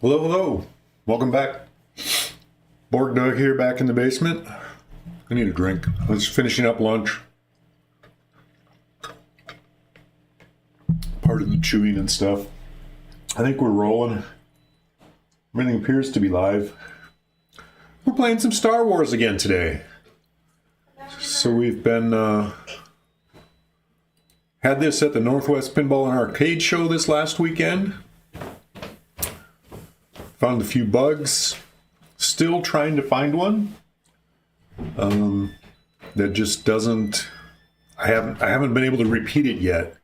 Hello, hello. Welcome back. Borg Doug here, back in the basement. I need a drink. I was finishing up lunch. Part of the chewing and stuff. I think we're rolling. Everything appears to be live. We're playing some Star Wars again today. So we've been had this at the Northwest Pinball and Arcade Show this last weekend. Found a few bugs. Still trying to find one that just doesn't. I haven't been able to repeat it yet.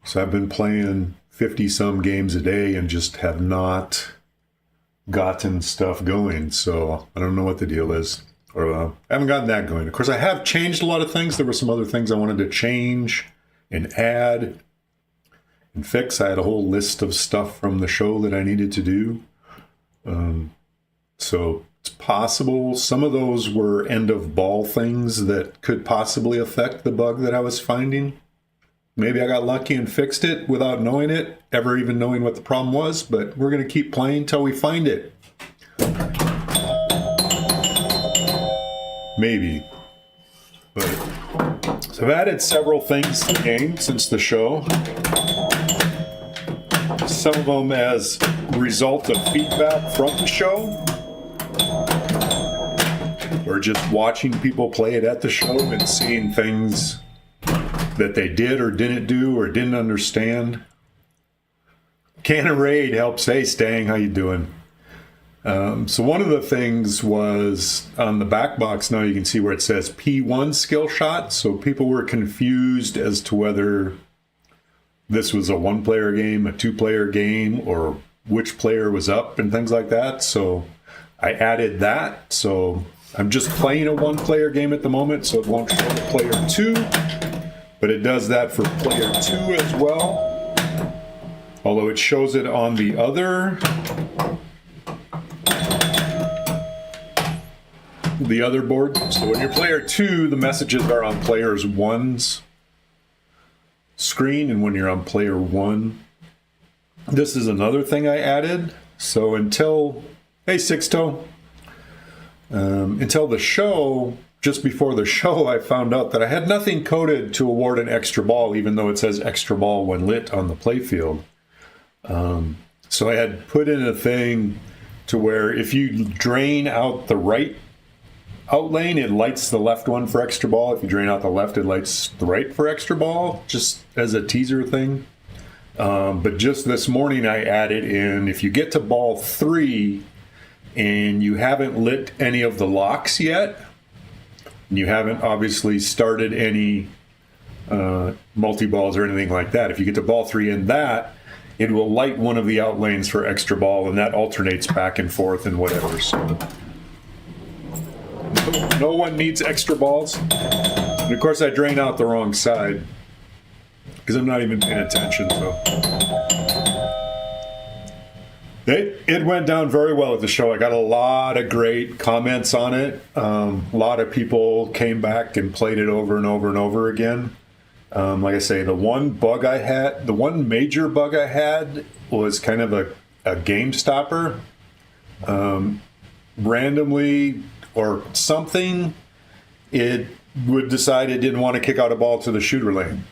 So I've been playing 50 some games a day and just have not gotten stuff going. So I don't know what the deal is. Or I haven't gotten that going. Of course, I have changed a lot of things. There were some other things I wanted to change and add and fix. I had a whole list of stuff from the show that I needed to do. So it's possible some of those were end of ball things that could possibly affect the bug that I was finding. Maybe I got lucky and fixed it without knowing it, ever even knowing what the problem was, but we're going to keep playing till we find it. Maybe. But so I've added several things to the game since the show. Some of them as a result of feedback from the show, or just watching people play it at the show and seeing things that they did or didn't do or didn't understand. Canna Raid helps. Hey, Stang, how you doing? So one of the things was on the back box. Now you can see where it says P1 skill shot. So people were confused as to whether this was a one-player game, a two-player game, or which player was up and things like that. So I added that. So I'm just playing a one-player game at the moment, so it won't show player two, but it does that for player two as well. Although it shows it on the other board. So when you're player two, the messages are on players one's screen, and when you're on player one, this is another thing I added. So until, hey Sixto, until the show, just before the show, I found out that I had nothing coded to award an extra ball, even though it says extra ball when lit on the playfield. So I had put in a thing to where if you drain out the right out lane, it lights the left one for extra ball. If you drain out the left, it lights the right for extra ball, just as a teaser thing. But just this morning, I added in, if you get to ball 3 and you haven't lit any of the locks yet, and you haven't obviously started any multi-balls or anything like that, if you get to ball 3 in that, it will light one of the out lanes for extra ball, and that alternates back and forth and whatever. So no one needs extra balls. And of course, I drain out the wrong side because I'm not even paying attention. So it went down very well at the show. I got a lot of great comments on it. A lot of people came back and played it over and over and over again. Like I say, the one major bug I had was kind of a game stopper. Randomly or something, it would decide it didn't want to kick out a ball to the shooter lane.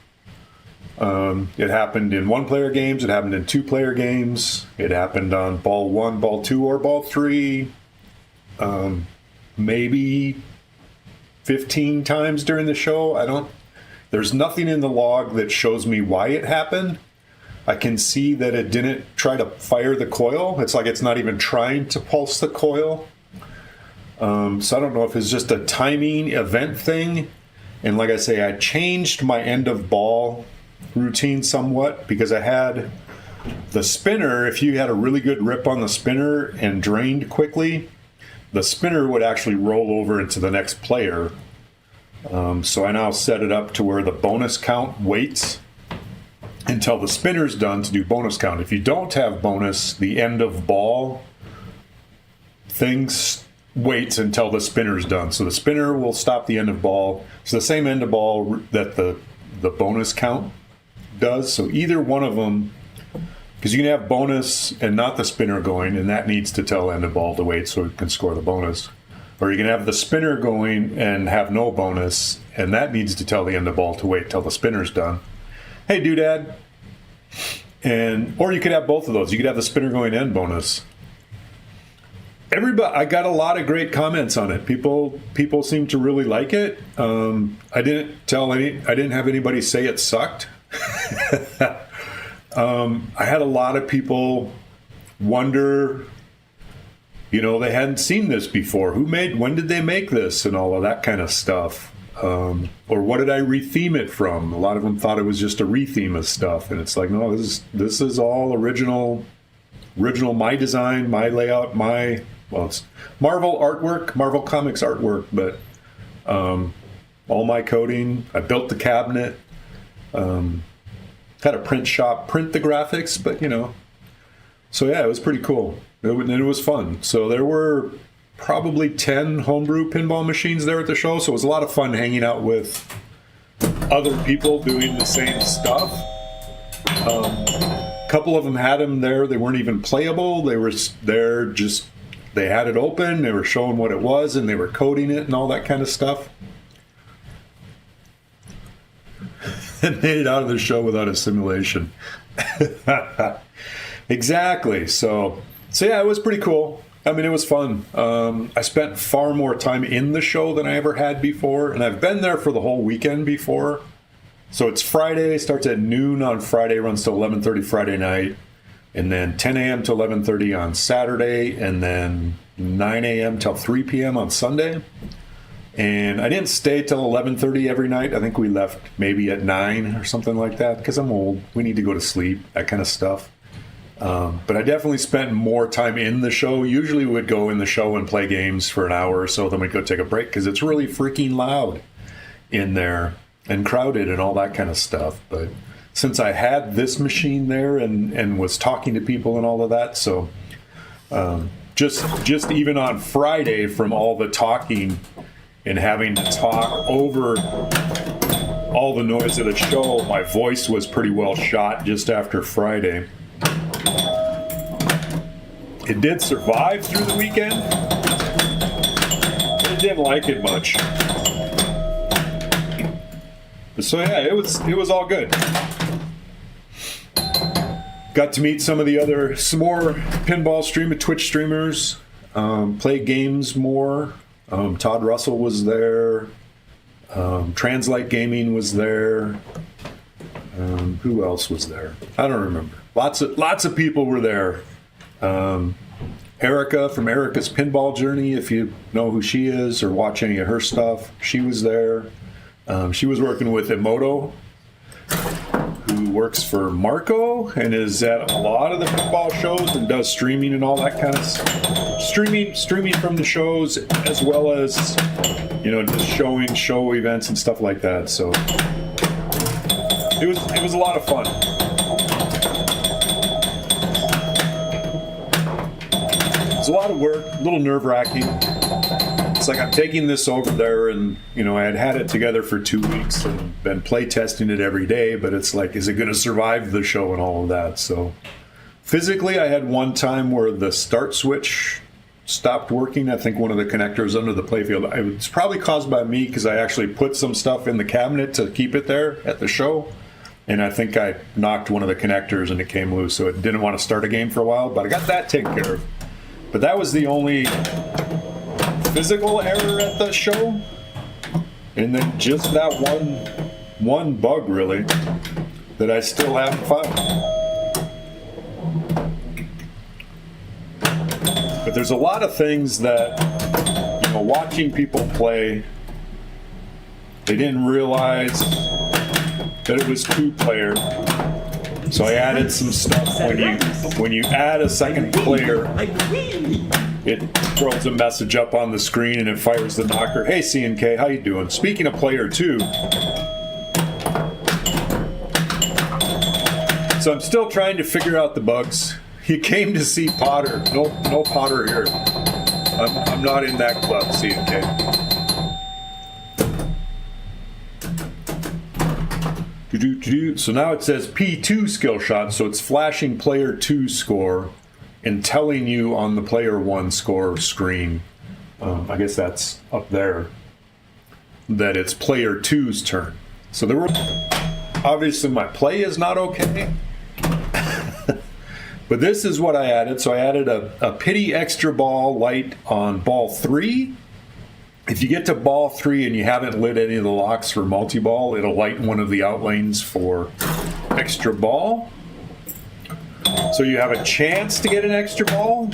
It happened in one-player games. It happened in two-player games. It happened on ball 1, ball 2, or ball 3. Maybe 15 times during the show. There's nothing in the log that shows me why it happened. I can see that it didn't try to fire the coil. It's like it's not even trying to pulse the coil. So I don't know if it's just a timing event thing. And like I say, I changed my end of ball routine somewhat because I had the spinner. If you had a really good rip on the spinner and drained quickly, the spinner would actually roll over into the next player. So I now set it up to where the bonus count waits until the spinner's done to do bonus count. If you don't have bonus, the end of ball things waits until the spinner's done. So the spinner will stop the end of ball. It's the same end of ball that the bonus count does. So either one of them Because you can have bonus and not the spinner going, and that needs to tell end of ball to wait so it can score the bonus. Or you can have the spinner going and have no bonus, and that needs to tell the end of ball to wait till the spinner's done. Hey, doodad. Or you could have both of those. You could have the spinner going and bonus. I got a lot of great comments on it. People seem to really like it. I didn't have anybody say it sucked. I had a lot of people wonder, they hadn't seen this before. When did they make this and all of that kind of stuff? Or what did I retheme it from? A lot of them thought it was just a retheme of stuff. And it's like, no, this is all original, my design, my layout, it's Marvel artwork, Marvel Comics artwork, but all my coding. I built the cabinet. Had a print shop print the graphics, but so yeah, it was pretty cool. It was fun. So there were probably 10 homebrew pinball machines there at the show, so it was a lot of fun hanging out with other people doing the same stuff. A couple of them had them there. They weren't even playable. They were there just, they had it open, they were showing what it was, and they were coding it and all that kind of stuff. And made it out of the show without a simulation. Exactly. So yeah, it was pretty cool. I mean, it was fun. I spent far more time in the show than I ever had before, and I've been there for the whole weekend before. So it's Friday, starts at noon on Friday, runs till 11:30 Friday night, and then 10 a.m. to 11:30 on Saturday, and then 9 a.m. till 3 p.m. on Sunday. And I didn't stay till 11:30 every night. I think we left maybe at 9 or something like that, because I'm old. We need to go to sleep, that kind of stuff. But I definitely spent more time in the show. Usually we would go in the show and play games for an hour or so, then we'd go take a break, because it's really freaking loud in there and crowded and all that kind of stuff. But since I had this machine there and was talking to people and all of that, so just even on Friday, from all the talking and having to talk over all the noise of the show, my voice was pretty well shot just after Friday. It did survive through the weekend, but it didn't like it much. So yeah, it was all good. Got to meet some more pinball Twitch streamers, play games more. Todd Russell was there. Translite Gaming was there. Who else was there? I don't remember. Lots of people were there. Erica from Erica's Pinball Journey, if you know who she is or watch any of her stuff, she was there. She was working with Emoto, who works for Marco and is at a lot of the pinball shows and does streaming and all that kind of stuff. Streaming from the shows, as well as just showing show events and stuff like that. So it was a lot of fun. It's a lot of work, a little nerve-wracking. It's like I'm taking this over there, and I had it together for 2 weeks and been play testing it every day, but it's like, is it going to survive the show and all of that? So physically, I had one time where the start switch stopped working. I think one of the connectors under the playfield. It's probably caused by me, because I actually put some stuff in the cabinet to keep it there at the show, and I think I knocked one of the connectors and it came loose, so it didn't want to start a game for a while, but I got that taken care of. But that was the only physical error at the show, and then just that one bug really that I still haven't found. But there's a lot of things that watching people play, they didn't realize that it was 2-player. So I added some stuff. When you add a second player, it throws a message up on the screen and it fires the knocker. Hey, CNK, how you doing? Speaking of player 2, so I'm still trying to figure out the bugs. You came to see Potter. No Potter here. I'm not in that club, CNK. So now it says P2 skill shot, so it's flashing player 2 score and telling you on the player 1 score screen, I guess that's up there, that it's player 2's turn. So there were, obviously my play is not okay, but this is what I added. So I added a pity extra ball light on ball 3. If you get to ball 3 and you haven't lit any of the locks for multi-ball, it'll light one of the outlanes for extra ball. So you have a chance to get an extra ball.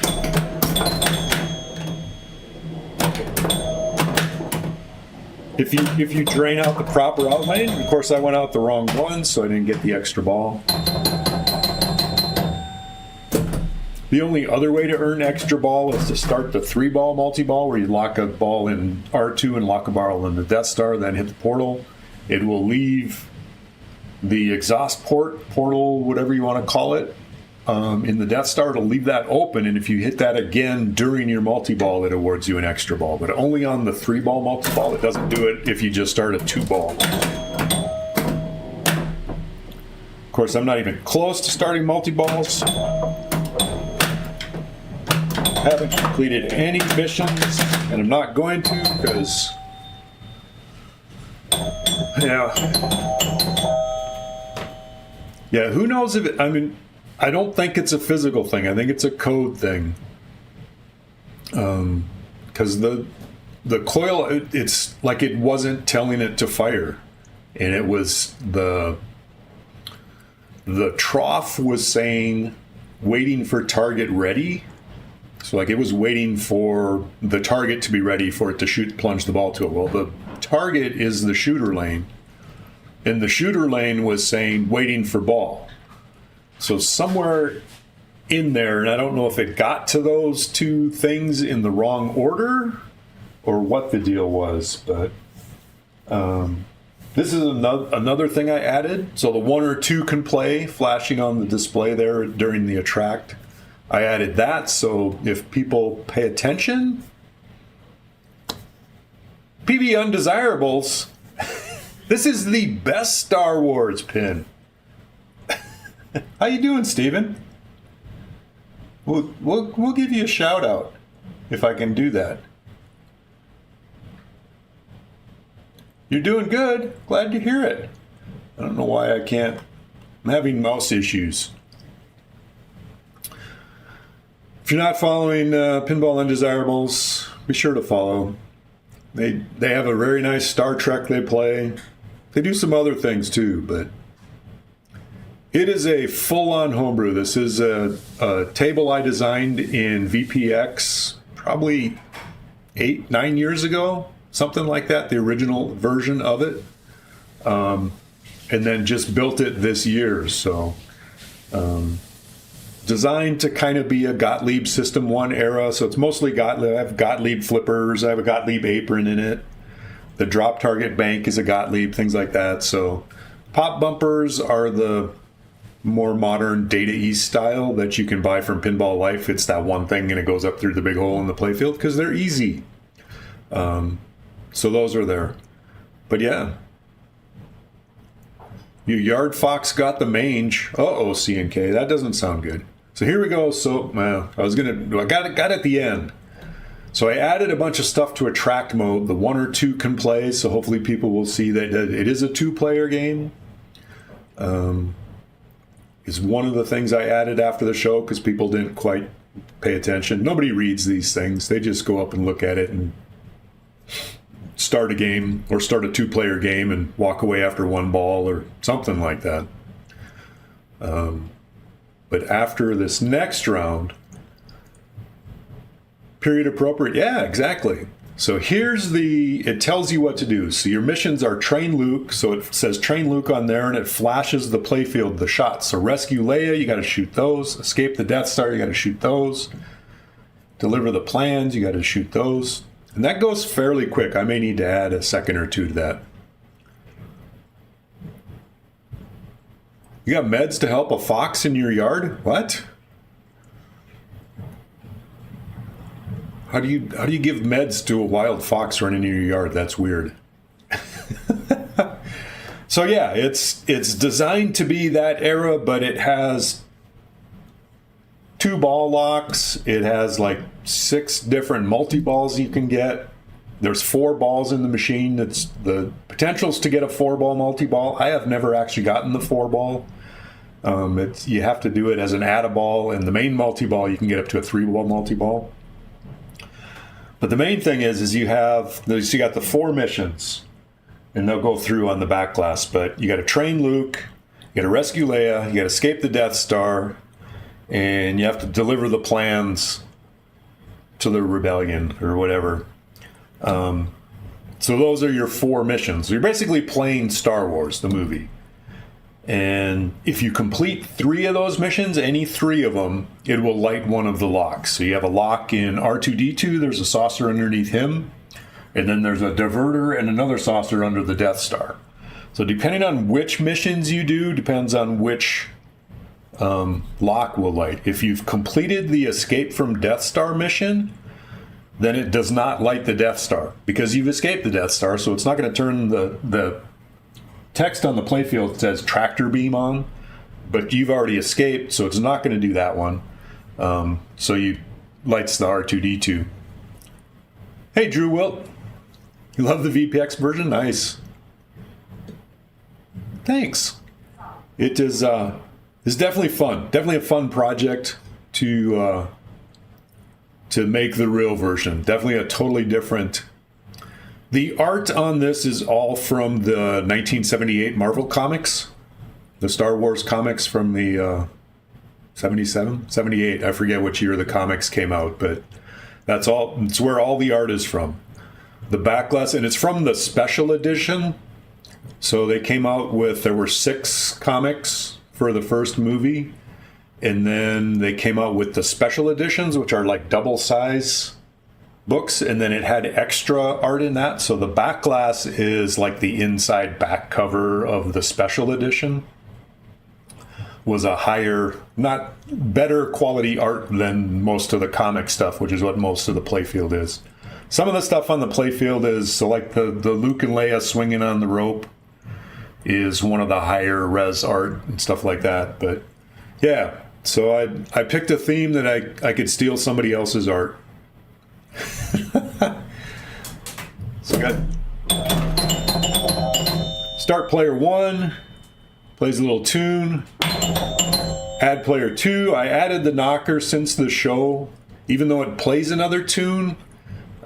If you drain out the proper outlane, of course I went out the wrong one, so I didn't get the extra ball. The only other way to earn extra ball is to start the 3-ball multi-ball, where you lock a ball in R2 and lock a ball in the Death Star, then hit the portal. It will leave the exhaust portal, whatever you want to call it, in the Death Star. It'll leave that open, and if you hit that again during your multi-ball, it awards you an extra ball. But only on the 3-ball multi-ball. It doesn't do it if you just start a 2-ball. Of course, I'm not even close to starting multi-balls. I haven't completed any missions, and I'm not going to, because, yeah, who knows if it, I mean, I don't think it's a physical thing. I think it's a code thing. Because the coil, it's like it wasn't telling it to fire, and it was the trough was saying waiting for target ready. So like it was waiting for the target to be ready for it to plunge the ball to it. Well, the target is the shooter lane, and the shooter lane was saying waiting for ball. So somewhere in there, and I don't know if it got to those two things in the wrong order or what the deal was, but this is another thing I added. So the 1 or 2 can play flashing on the display there during the attract. I added that so if people pay attention, PB Undesirables, this is the best Star Wars pin. How you doing, Steven? We'll give you a shout out if I can do that. You're doing good. Glad to hear it. I don't know why I can't. I'm having mouse issues. If you're not following Pinball Undesirables, be sure to follow. They have a very nice Star Trek they play. They do some other things too, but it is a full-on homebrew. This is a table I designed in VPX probably 8-9 years ago, something like that, the original version of it, and then just built it this year. So designed to kind of be a Gottlieb System 1 era, so it's mostly Gottlieb. I have Gottlieb flippers, I have a Gottlieb apron in it. The drop target bank is a Gottlieb, things like that. So pop bumpers are the more modern Data East style that you can buy from Pinball Life. It's that one thing and it goes up through the big hole in the playfield because they're easy. So those are there. But yeah. You Yard Fox got the mange. Uh-oh, C&K. That doesn't sound good. So here we go. So I got it at the end. So I added a bunch of stuff to attract mode. The 1 or 2 can play, so hopefully people will see that it is a 2-player game. Is one of the things I added after the show because people didn't quite pay attention. Nobody reads these things. They just go up and look at it and start a game or start a 2-player game and walk away after 1 ball or something like that. But after this next round, period appropriate. Yeah, exactly. So it tells you what to do. So your missions are train Luke. So it says train Luke on there and it flashes the playfield, the shots. So rescue Leia, you got to shoot those. Escape the Death Star, you got to shoot those. Deliver the plans, you got to shoot those. And that goes fairly quick. I may need to add a second or 2 to that. You got meds to help a fox in your yard? What? How do you give meds to a wild fox running in your yard? That's weird. So yeah, it's designed to be that era, but it has 2 ball locks. It has like 6 different multi-balls you can get. There's 4 balls in the machine. It's the potential's to get a 4-ball multi-ball. I have never actually gotten the 4-ball. You have to do it as an add-a-ball, and the main multi-ball you can get up to a 3-ball multi-ball. But the main thing is you got the 4 missions, and they'll go through on the back glass. But you got to train Luke, you got to rescue Leia, you got to escape the Death Star, and you have to deliver the plans to the rebellion or whatever. So those are your 4 missions. You're basically playing Star Wars, the movie. And if you complete 3 of those missions, any 3 of them, it will light one of the locks. So you have a lock in R2-D2, there's a saucer underneath him, and then there's a diverter and another saucer under the Death Star. So depending on which missions you do, depends on which lock will light. If you've completed the Escape from Death Star mission, then it does not light the Death Star because you've escaped the Death Star, so it's not going to turn the text on the playfield that says tractor beam on, but you've already escaped, so it's not going to do that one. So you lights the R2-D2. Hey, Drew Wilt. You love the VPX version? Nice. Thanks. It is it's definitely fun. Definitely a fun project to make the real version. Definitely a totally different. The art on this is all from the 1978 Marvel comics, the Star Wars comics from the 77, 78. I forget which year the comics came out, but that's all. It's where all the art is from. The back glass, and it's from the special edition. So they came out with, there were 6 comics for the first movie. And then they came out with the special editions, which are like double size books. And then it had extra art in that. So the back glass is like the inside back cover of the special edition. Was a higher, not better quality art than most of the comic stuff, which is what most of the playfield is. Some of the stuff on the playfield is, so like the Luke and Leia swinging on the rope is one of the higher res art and stuff like that. But yeah. So I picked a theme that I could steal somebody else's art. So I got start player 1, plays a little tune. Add player 2. I added the knocker since the show, even though it plays another tune.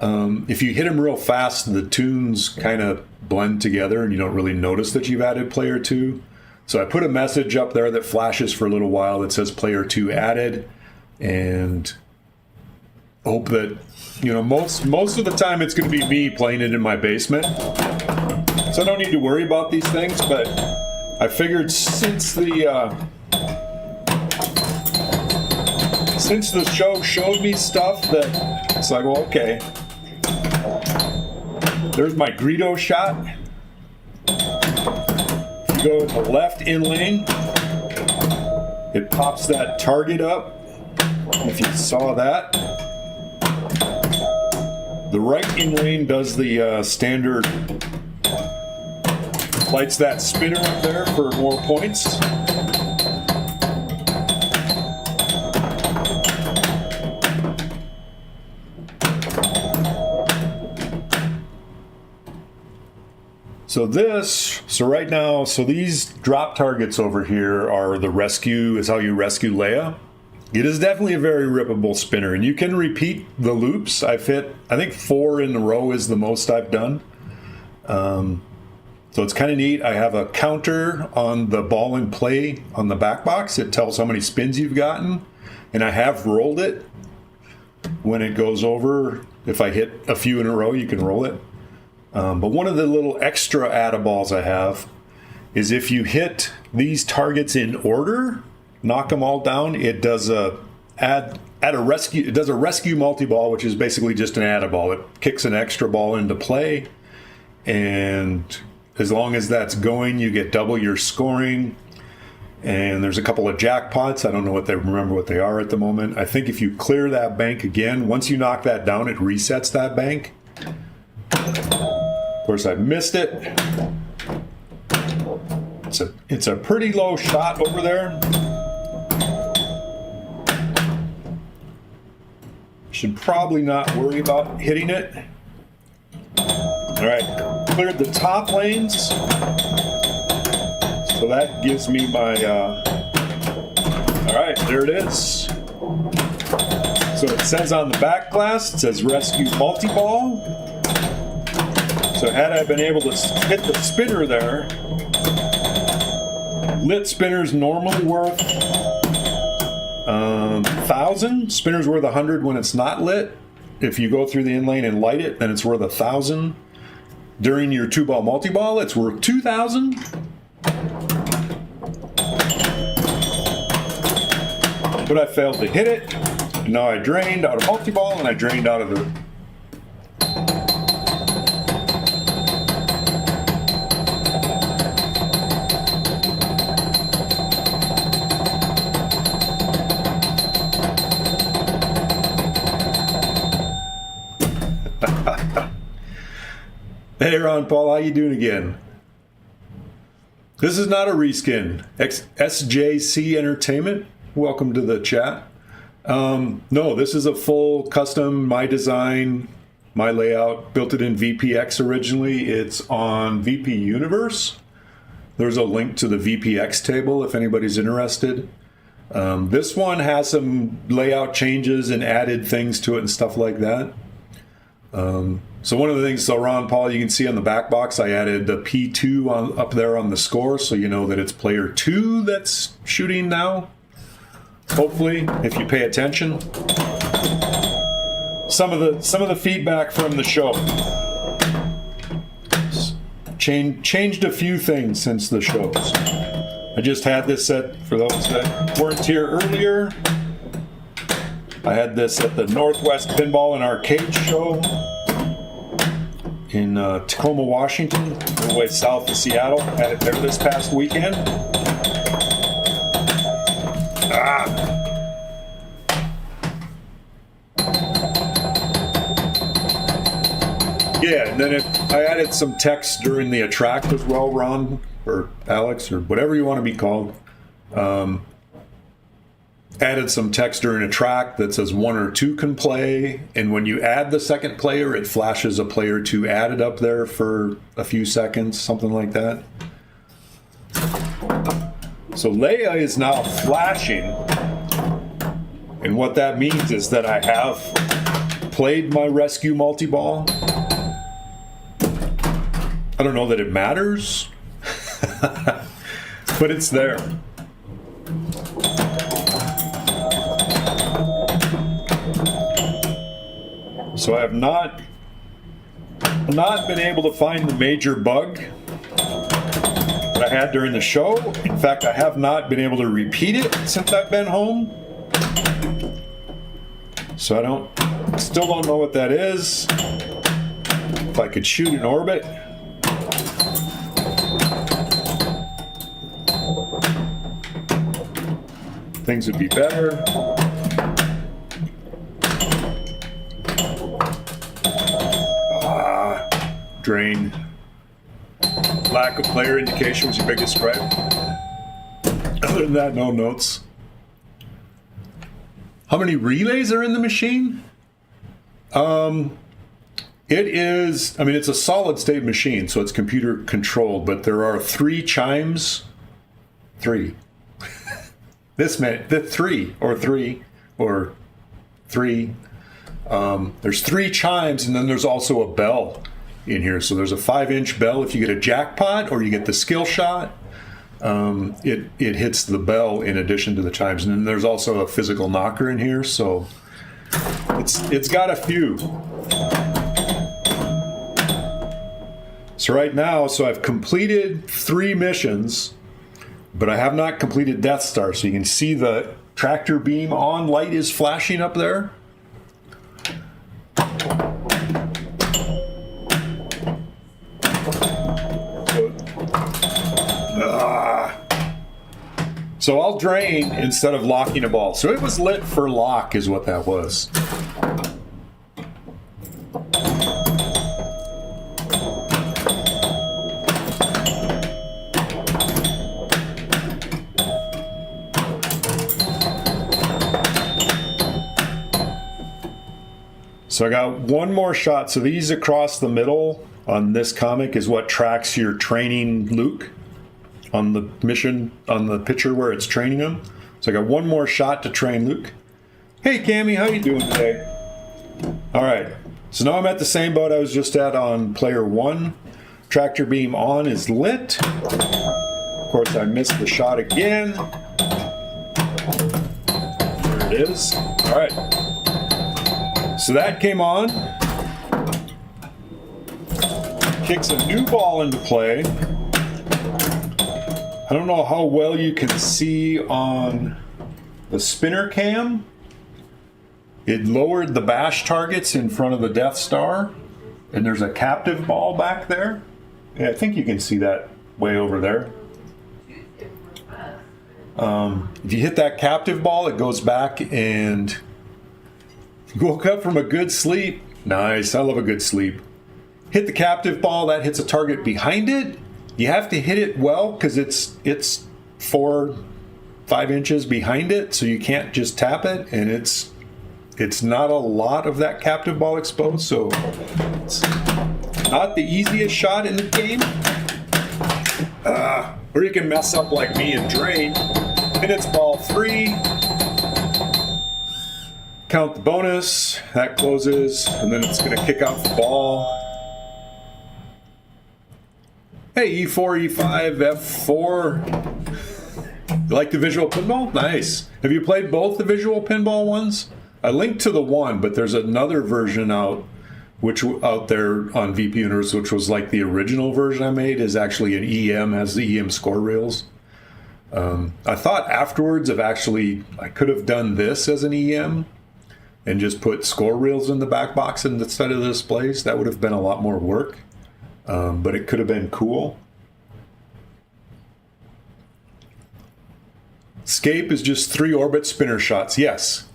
If you hit them real fast, the tunes kind of blend together and you don't really notice that you've added player 2. So I put a message up there that flashes for a little while that says player 2 added, and hope that, most of the time it's going to be me playing it in my basement. So I don't need to worry about these things, but I figured since the show showed me stuff that it's like, well, okay. There's my Greedo shot. Go to the left in lane, it pops that target up, if you saw that. The right in lane does the standard, lights that spinner up there for more points. So right now, these drop targets over here are is how you rescue Leia. It is definitely a very rippable spinner, and you can repeat the loops. I think 4 in a row is the most I've done. So it's kind of neat. I have a counter on the ball in play on the back box. It tells how many spins you've gotten, and I have rolled it. When it goes over, if I hit a few in a row, you can roll it. But one of the little extra add-a-balls I have is if you hit these targets in order, knock them all down, it does a rescue multi-ball, which is basically just an add-a-ball. It kicks an extra ball into play, and as long as that's going, you get double your scoring. And there's a couple of jackpots. I don't remember what they are at the moment. I think if you clear that bank again, once you knock that down, it resets that bank. Of course, I missed it. It's a pretty low shot over there. Should probably not worry about hitting it. All right, cleared the top lanes. So that gives me my, all right, there it is. So it says on the back glass, it says Rescue Multi-Ball. So had I been able to hit the spinner there, lit spinner's normally worth 1,000. Spinner's worth 100 when it's not lit. If you go through the in-lane and light it, then it's worth 1,000. During your 2-ball multi-ball, it's worth 2,000. But I failed to hit it. And now I drained out of multi-ball and I drained out of the... Hey Ron Paul, how you doing again? This is not a reskin. SJC Entertainment, welcome to the chat. No, this is a full custom, my design, my layout. Built it in VPX originally. It's on VP Universe. There's a link to the VPX table if anybody's interested. This one has some layout changes and added things to it and stuff like that. So one of the things, so Ron Paul, you can see on the back box, I added the P2 up there on the score, so you know that it's player 2 that's shooting now. Hopefully, if you pay attention. Some of the feedback from the show. Changed a few things since the shows. I just had this set, for those that weren't here earlier, I had this at the Northwest Pinball and Arcade Show in Tacoma, Washington, a little way south of Seattle. Had it there this past weekend. Yeah, and then I added some text during the attract as well, Ron, or Alex, or whatever you want to be called. Added some text during a track that says 1 or 2 can play, and when you add the second player, it flashes a player 2 added up there for a few seconds, something like that. So Leia is now flashing, and what that means is that I have played my rescue multi-ball. I don't know that it matters, but it's there. So I have not been able to find the major bug that I had during the show. In fact, I have not been able to repeat it since I've been home. So still don't know what that is. If I could shoot in orbit. Things would be better. Drain. Lack of player indication was your biggest gripe. Other than that, no notes. How many relays are in the machine? It is, it's a solid state machine, so it's computer controlled, but there are 3 chimes. 3. This meant the 3 or 3 or 3. There's 3 chimes, and then there's also a bell in here. So there's a 5-inch bell if you get a jackpot or you get the skill shot. It hits the bell in addition to the chimes, and then there's also a physical knocker in here. So it's got a few. So right now, I've completed 3 missions, but I have not completed Death Star. So you can see the tractor beam on light is flashing up there. So I'll drain instead of locking a ball. So it was lit for lock is what that was. So I got one more shot. So these across the middle on this comic is what tracks your training Luke on the mission, on the picture where it's training him. So I got one more shot to train Luke. Hey Cammy, how you doing today? All right, so now I'm at the same boat I was just at on player 1. Tractor beam on is lit. Of course, I missed the shot again. There it is. All right. So that came on. Kicks a new ball into play. I don't know how well you can see on the spinner cam. It lowered the bash targets in front of the Death Star, and there's a captive ball back there. Yeah, I think you can see that way over there. If you hit that captive ball, it goes back, and you woke up from a good sleep. Nice, I love a good sleep. Hit the captive ball, that hits a target behind it. You have to hit it well because it's 4-5 inches behind it, so you can't just tap it, and it's not a lot of that captive ball exposed, so it's not the easiest shot in the game. Or you can mess up like me and drain. And it's ball 3. Count the bonus. That closes, and then it's going to kick out the ball. Hey, E4, E5, F4. You like the visual pinball? Nice. Have you played both the visual pinball ones? I linked to the one, but there's another version out there on VP Universe, which was like the original version I made, is actually an EM, has the EM score rails. I thought afterwards I could have done this as an EM and just put score rails in the back box instead of the displays. That would have been a lot more work, but it could have been cool. Escape is just 3 orbit spinner shots. Yes.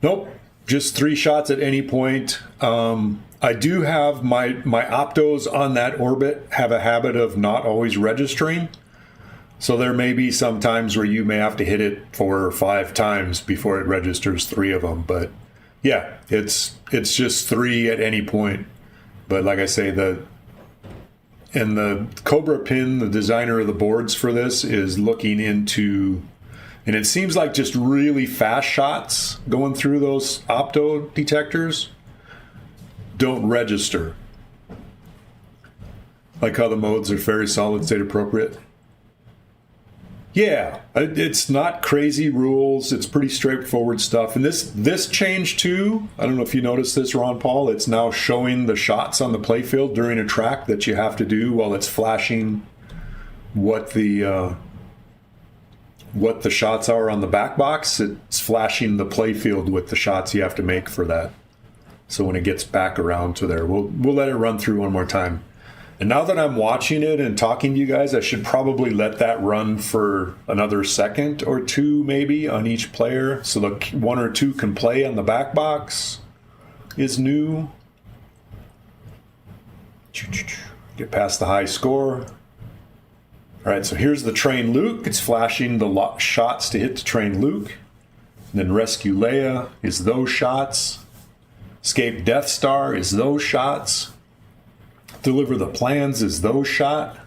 Nope. Just 3 shots at any point. I do have my optos on that orbit have a habit of not always registering. So there may be some times where you may have to hit it 4 or 5 times before it registers 3 of them. But yeah, it's just 3 at any point. But like I say, the Cobra Pin, the designer of the boards for this, is looking into, and it seems like just really fast shots going through those opto detectors don't register. Like how the modes are very solid state appropriate. Yeah, it's not crazy rules. It's pretty straightforward stuff. And this change too, I don't know if you noticed this, Ron Paul, it's now showing the shots on the playfield during a track that you have to do while it's flashing what the shots are on the back box. It's flashing the playfield with the shots you have to make for that. So when it gets back around to there, we'll let it run through one more time. And now that I'm watching it and talking to you guys, I should probably let that run for another second or 2 maybe on each player, so the 1 or 2 can play on the back box is new. Get past the high score. All right, so here's the train Luke. It's flashing the shots to hit to train Luke. And then Rescue Leia is those shots. Escape Death Star is those shots. Deliver the plans is those shot.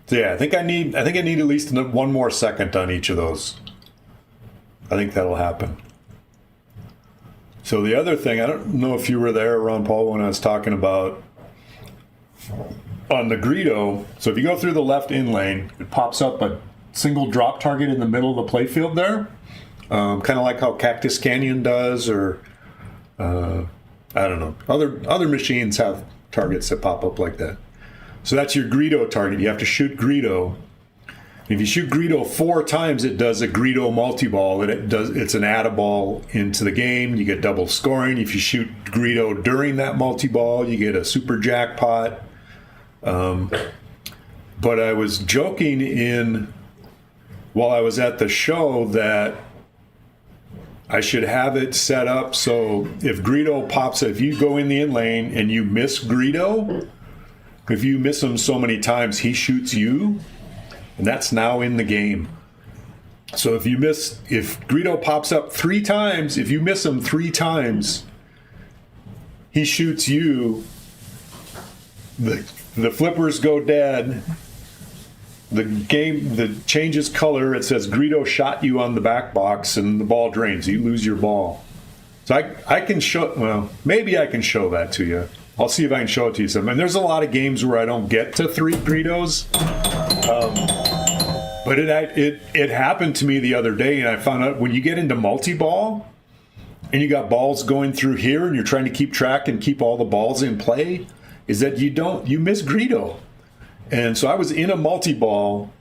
So yeah, I think I need at least 1 more second on each of those. I think that'll happen. So the other thing, I don't know if you were there, Ron Paul, when I was talking about on the Greedo. So if you go through the left in lane, it pops up a single drop target in the middle of the playfield there, kind of like how Cactus Canyon does, or I don't know. Other machines have targets that pop up like that. So that's your Greedo target. You have to shoot Greedo. If you shoot Greedo 4 times, it does a Greedo multi-ball. It's an add-a-ball into the game. You get double scoring. If you shoot Greedo during that multi-ball, you get a super jackpot. But I was joking while I was at the show that I should have it set up so if Greedo pops, if you go in the in lane and you miss Greedo, if you miss him so many times, he shoots you, and that's now in the game. So if Greedo pops up 3 times, if you miss him 3 times, he shoots you. The flippers go dead. The changes color. It says Greedo shot you on the back box, and the ball drains. You lose your ball. So I can show. Well, maybe I can show that to you. I'll see if I can show it to you some. And there's a lot of games where I don't get to 3 Greedos. But it happened to me the other day, and I found out when you get into multi-ball and you got balls going through here and you're trying to keep track and keep all the balls in play, is that you miss Greedo. And so I was in a multi-ball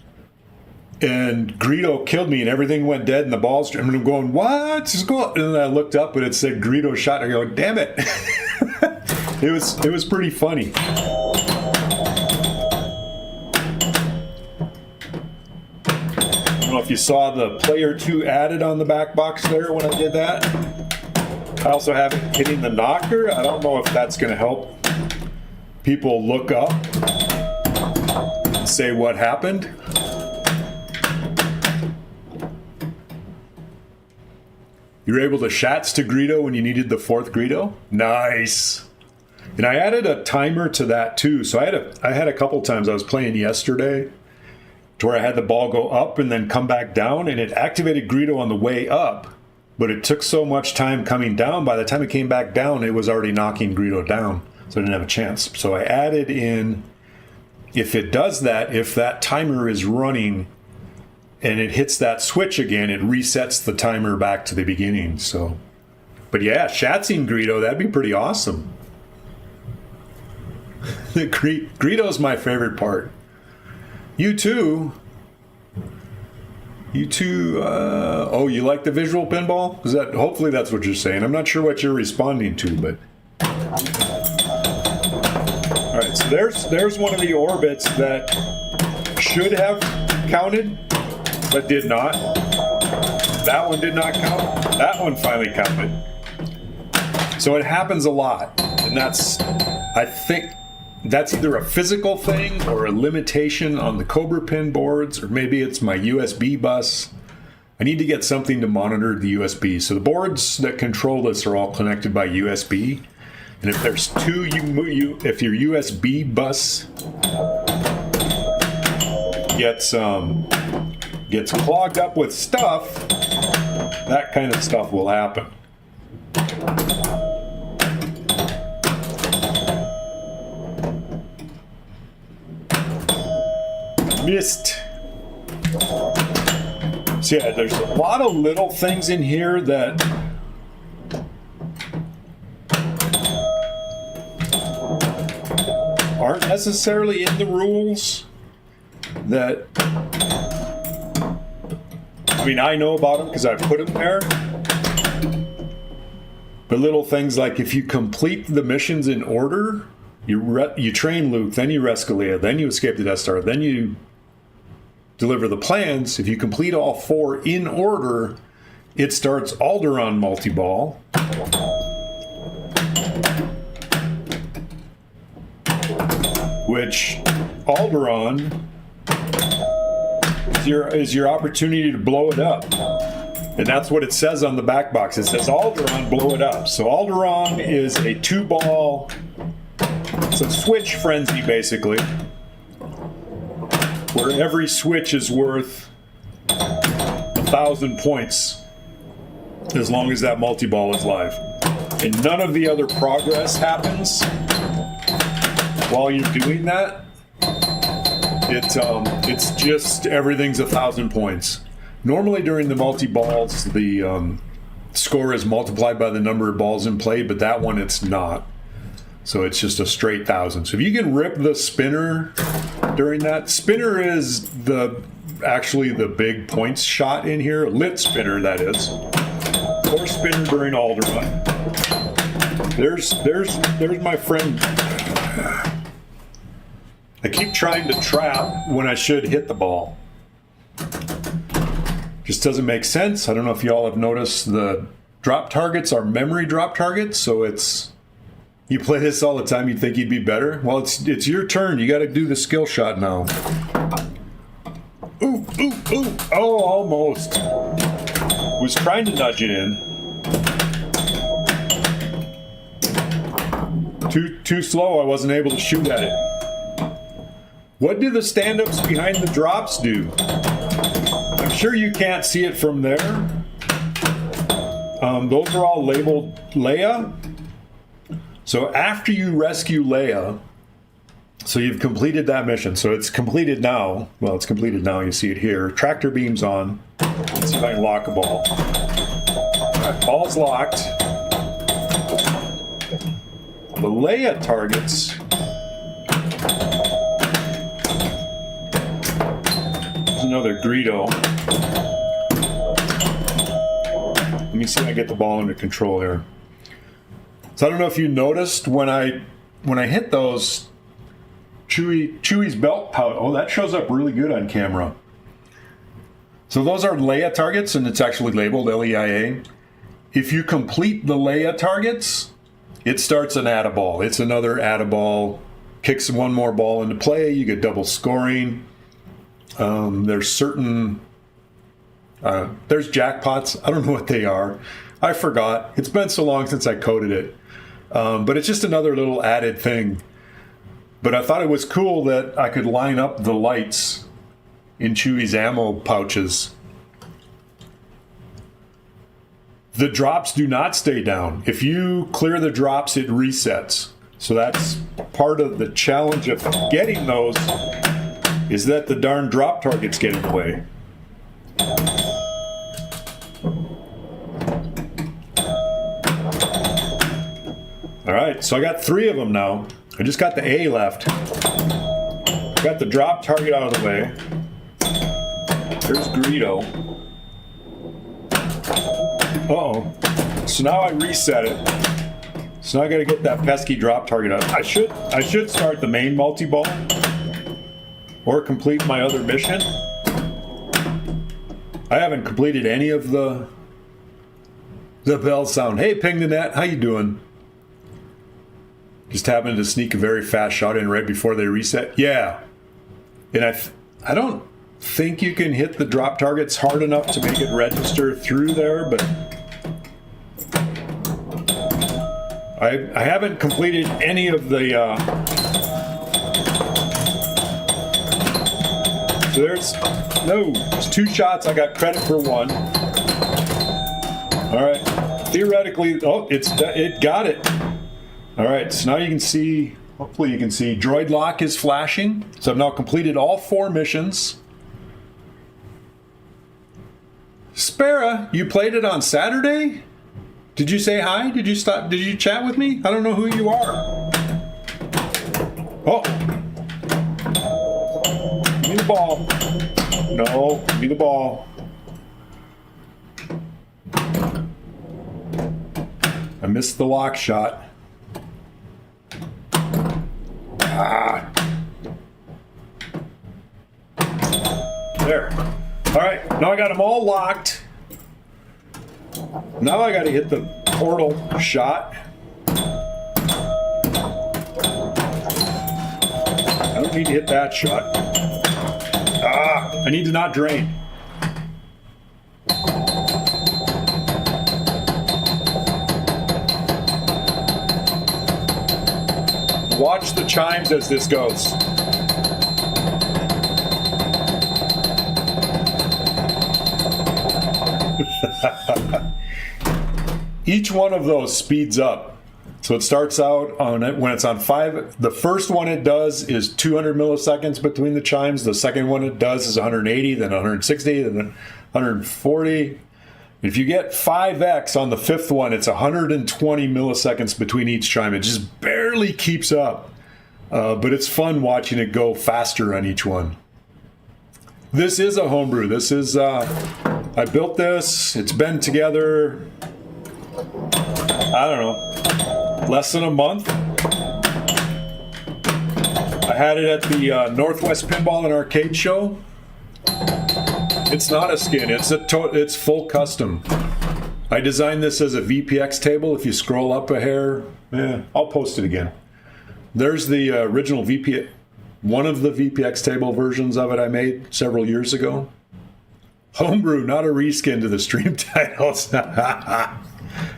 and Greedo killed me and everything went dead and the balls, and I'm going, what's going on? And then I looked up and it said Greedo shot. I go, damn it. It was pretty funny. I don't know if you saw the player 2 added on the back box there when I did that. I also have it hitting the knocker. I don't know if that's going to help people look up and say what happened. You were able to shats to Greedo when you needed the 4th Greedo? Nice. And I added a timer to that too. So I had a couple times I was playing yesterday to where I had the ball go up and then come back down, and it activated Greedo on the way up, but it took so much time coming down. By the time it came back down, it was already knocking Greedo down, so I didn't have a chance. So I added in, if it does that, if that timer is running and it hits that switch again, it resets the timer back to the beginning. So, but yeah, shatsing Greedo, that'd be pretty awesome. Greedo's my favorite part. You too. Oh, you like the visual pinball? Hopefully that's what you're saying. I'm not sure what you're responding to, but. All right, so there's one of the orbits that should have counted, but did not. That one did not count. That one finally counted. So it happens a lot, and I think that's either a physical thing or a limitation on the Cobra pin boards, or maybe it's my USB bus. I need to get something to monitor the USB. So the boards that control this are all connected by USB. And if there's 2, if your USB bus gets clogged up with stuff, that kind of stuff will happen. Missed. So yeah, there's a lot of little things in here that aren't necessarily in the rules that, I mean, I know about them because I've put them there. But little things like if you complete the missions in order, you train Luke, then you rescue Leia, then you escape the Death Star, then you deliver the plans. If you complete all 4 in order, it starts Alderaan multi-ball. Which Alderaan is your opportunity to blow it up. And that's what it says on the back box. It says Alderaan, blow it up. So Alderaan is a 2-ball, it's a switch frenzy basically, where every switch is worth 1,000 points as long as that multi-ball is live. And none of the other progress happens while you're doing that. It's just everything's 1,000 points. Normally during the multi-balls, the score is multiplied by the number of balls in play, but that one it's not. So it's just a straight 1,000. So if you can rip the spinner during that, spinner is actually the big points shot in here, lit spinner that is, or spinner during Alderaan. There's my friend. I keep trying to trap when I should hit the ball. Just doesn't make sense. I don't know if y'all have noticed the drop targets are memory drop targets, so it's. You play this all the time, you'd think you'd be better. Well, it's your turn. You got to do the skill shot now. Ooh. ooh. Oh, almost. Was trying to nudge it in. Too slow. I wasn't able to shoot at it. What do the stand-ups behind the drops do? I'm sure you can't see it from there. Those are all labeled Leia. So after you rescue Leia, so you've completed that mission. So it's completed now. Well, it's completed now. You see it here. Tractor beam's on. Let's see if I can lock a ball. All right, ball's locked. The Leia targets. There's another Greedo. Let me see if I get the ball under control here. So I don't know if you noticed when I hit those Chewie's belt pouch. Oh, that shows up really good on camera. So those are Leia targets, and it's actually labeled Leia. If you complete the Leia targets, it starts an add-a-ball. It's another add-a-ball. Kicks one more ball into play. You get double scoring. There's certain... there's jackpots. I don't know what they are. I forgot. It's been so long since I coded it. But it's just another little added thing. But I thought it was cool that I could line up the lights in Chewie's ammo pouches. The drops do not stay down. If you clear the drops, it resets. So that's part of the challenge of getting those, is that the darn drop targets get in the way. All right, so I got 3 of them now. I just got the A left. Got the drop target out of the way. There's Greedo. Uh-oh. So now I reset it. So now I gotta get that pesky drop target out. I should start the main multi-ball or complete my other mission. I haven't completed any of the bell sound. Hey, Ping the Net, how you doing? Just happened to sneak a very fast shot in right before they reset. Yeah. And I don't think you can hit the drop targets hard enough to make it register through there, but I haven't completed any of the so there's 2 shots. I got credit for 1. All right. Theoretically, it got it. All right, so now you can see, hopefully you can see, droid lock is flashing. So I've now completed all 4 missions. Spara, you played it on Saturday? Did you say hi? Did you chat with me? I don't know who you are. Oh. Give me the ball. No, give me the ball. I missed the lock shot. There. All right, now I got them all locked. Now I got to hit the portal shot. I don't need to hit that shot. I need to not drain. Watch the chimes as this goes. Each one of those speeds up. So it starts out on it when it's on 5. The first one it does is 200 milliseconds between the chimes. The second one it does is 180, then 160, then 140. If you get 5x on the 5th one, it's 120 milliseconds between each chime. It just barely keeps up. But it's fun watching it go faster on each one. This is a homebrew. This is, I built this. It's been together, I don't know, less than a month. I had it at the Northwest Pinball and Arcade Show. It's not a skin. It's full custom. I designed this as a VPX table. If you scroll up a hair, I'll post it again. There's the original one of the VPX table versions of it I made several years ago. Homebrew, not a reskin to the stream titles.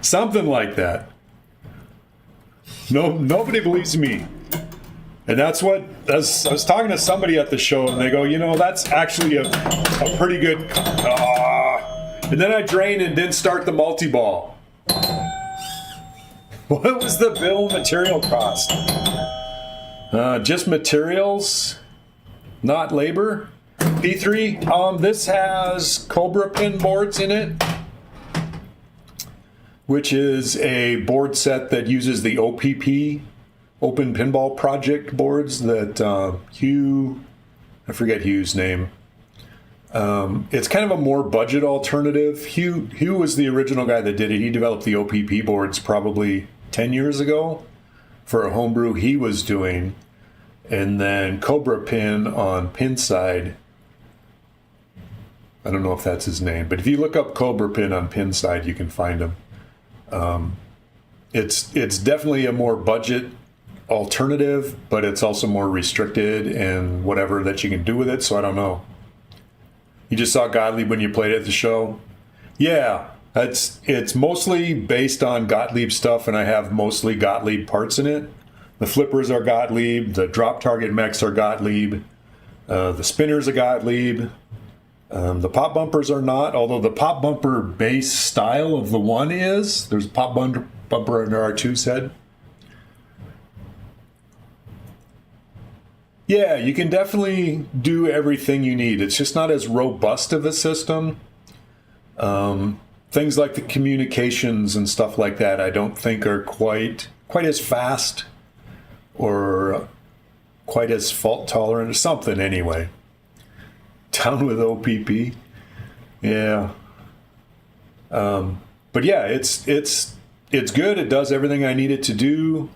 Something like that. No, nobody believes me. And that's what, I was talking to somebody at the show, and they go, that's actually a pretty good... and then I drained and didn't start the multi-ball. What was the bill of material cost? Just materials, not labor. P3, this has Cobra pin boards in it, which is a board set that uses the OPP, Open Pinball Project boards that Hugh, I forget Hugh's name. It's kind of a more budget alternative. Hugh was the original guy that did it. He developed the OPP boards probably 10 years ago for a homebrew he was doing. And then Cobra Pin on Pinside, I don't know if that's his name, but if you look up Cobra Pin on Pinside, you can find him. It's definitely a more budget alternative, but it's also more restricted and whatever that you can do with it, so I don't know. You just saw Gottlieb when you played it at the show? Yeah, it's mostly based on Gottlieb stuff, and I have mostly Gottlieb parts in it. The flippers are Gottlieb, the drop target mechs are Gottlieb, the spinners are Gottlieb. The pop bumpers are not, although the pop bumper base style of the one is. There's a pop bumper under our 2 set. Yeah, you can definitely do everything you need. It's just not as robust of a system. Things like the communications and stuff like that, I don't think are quite as fast or quite as fault tolerant or something anyway. Down with OPP. Yeah. But yeah, it's good. It does everything I need it to do.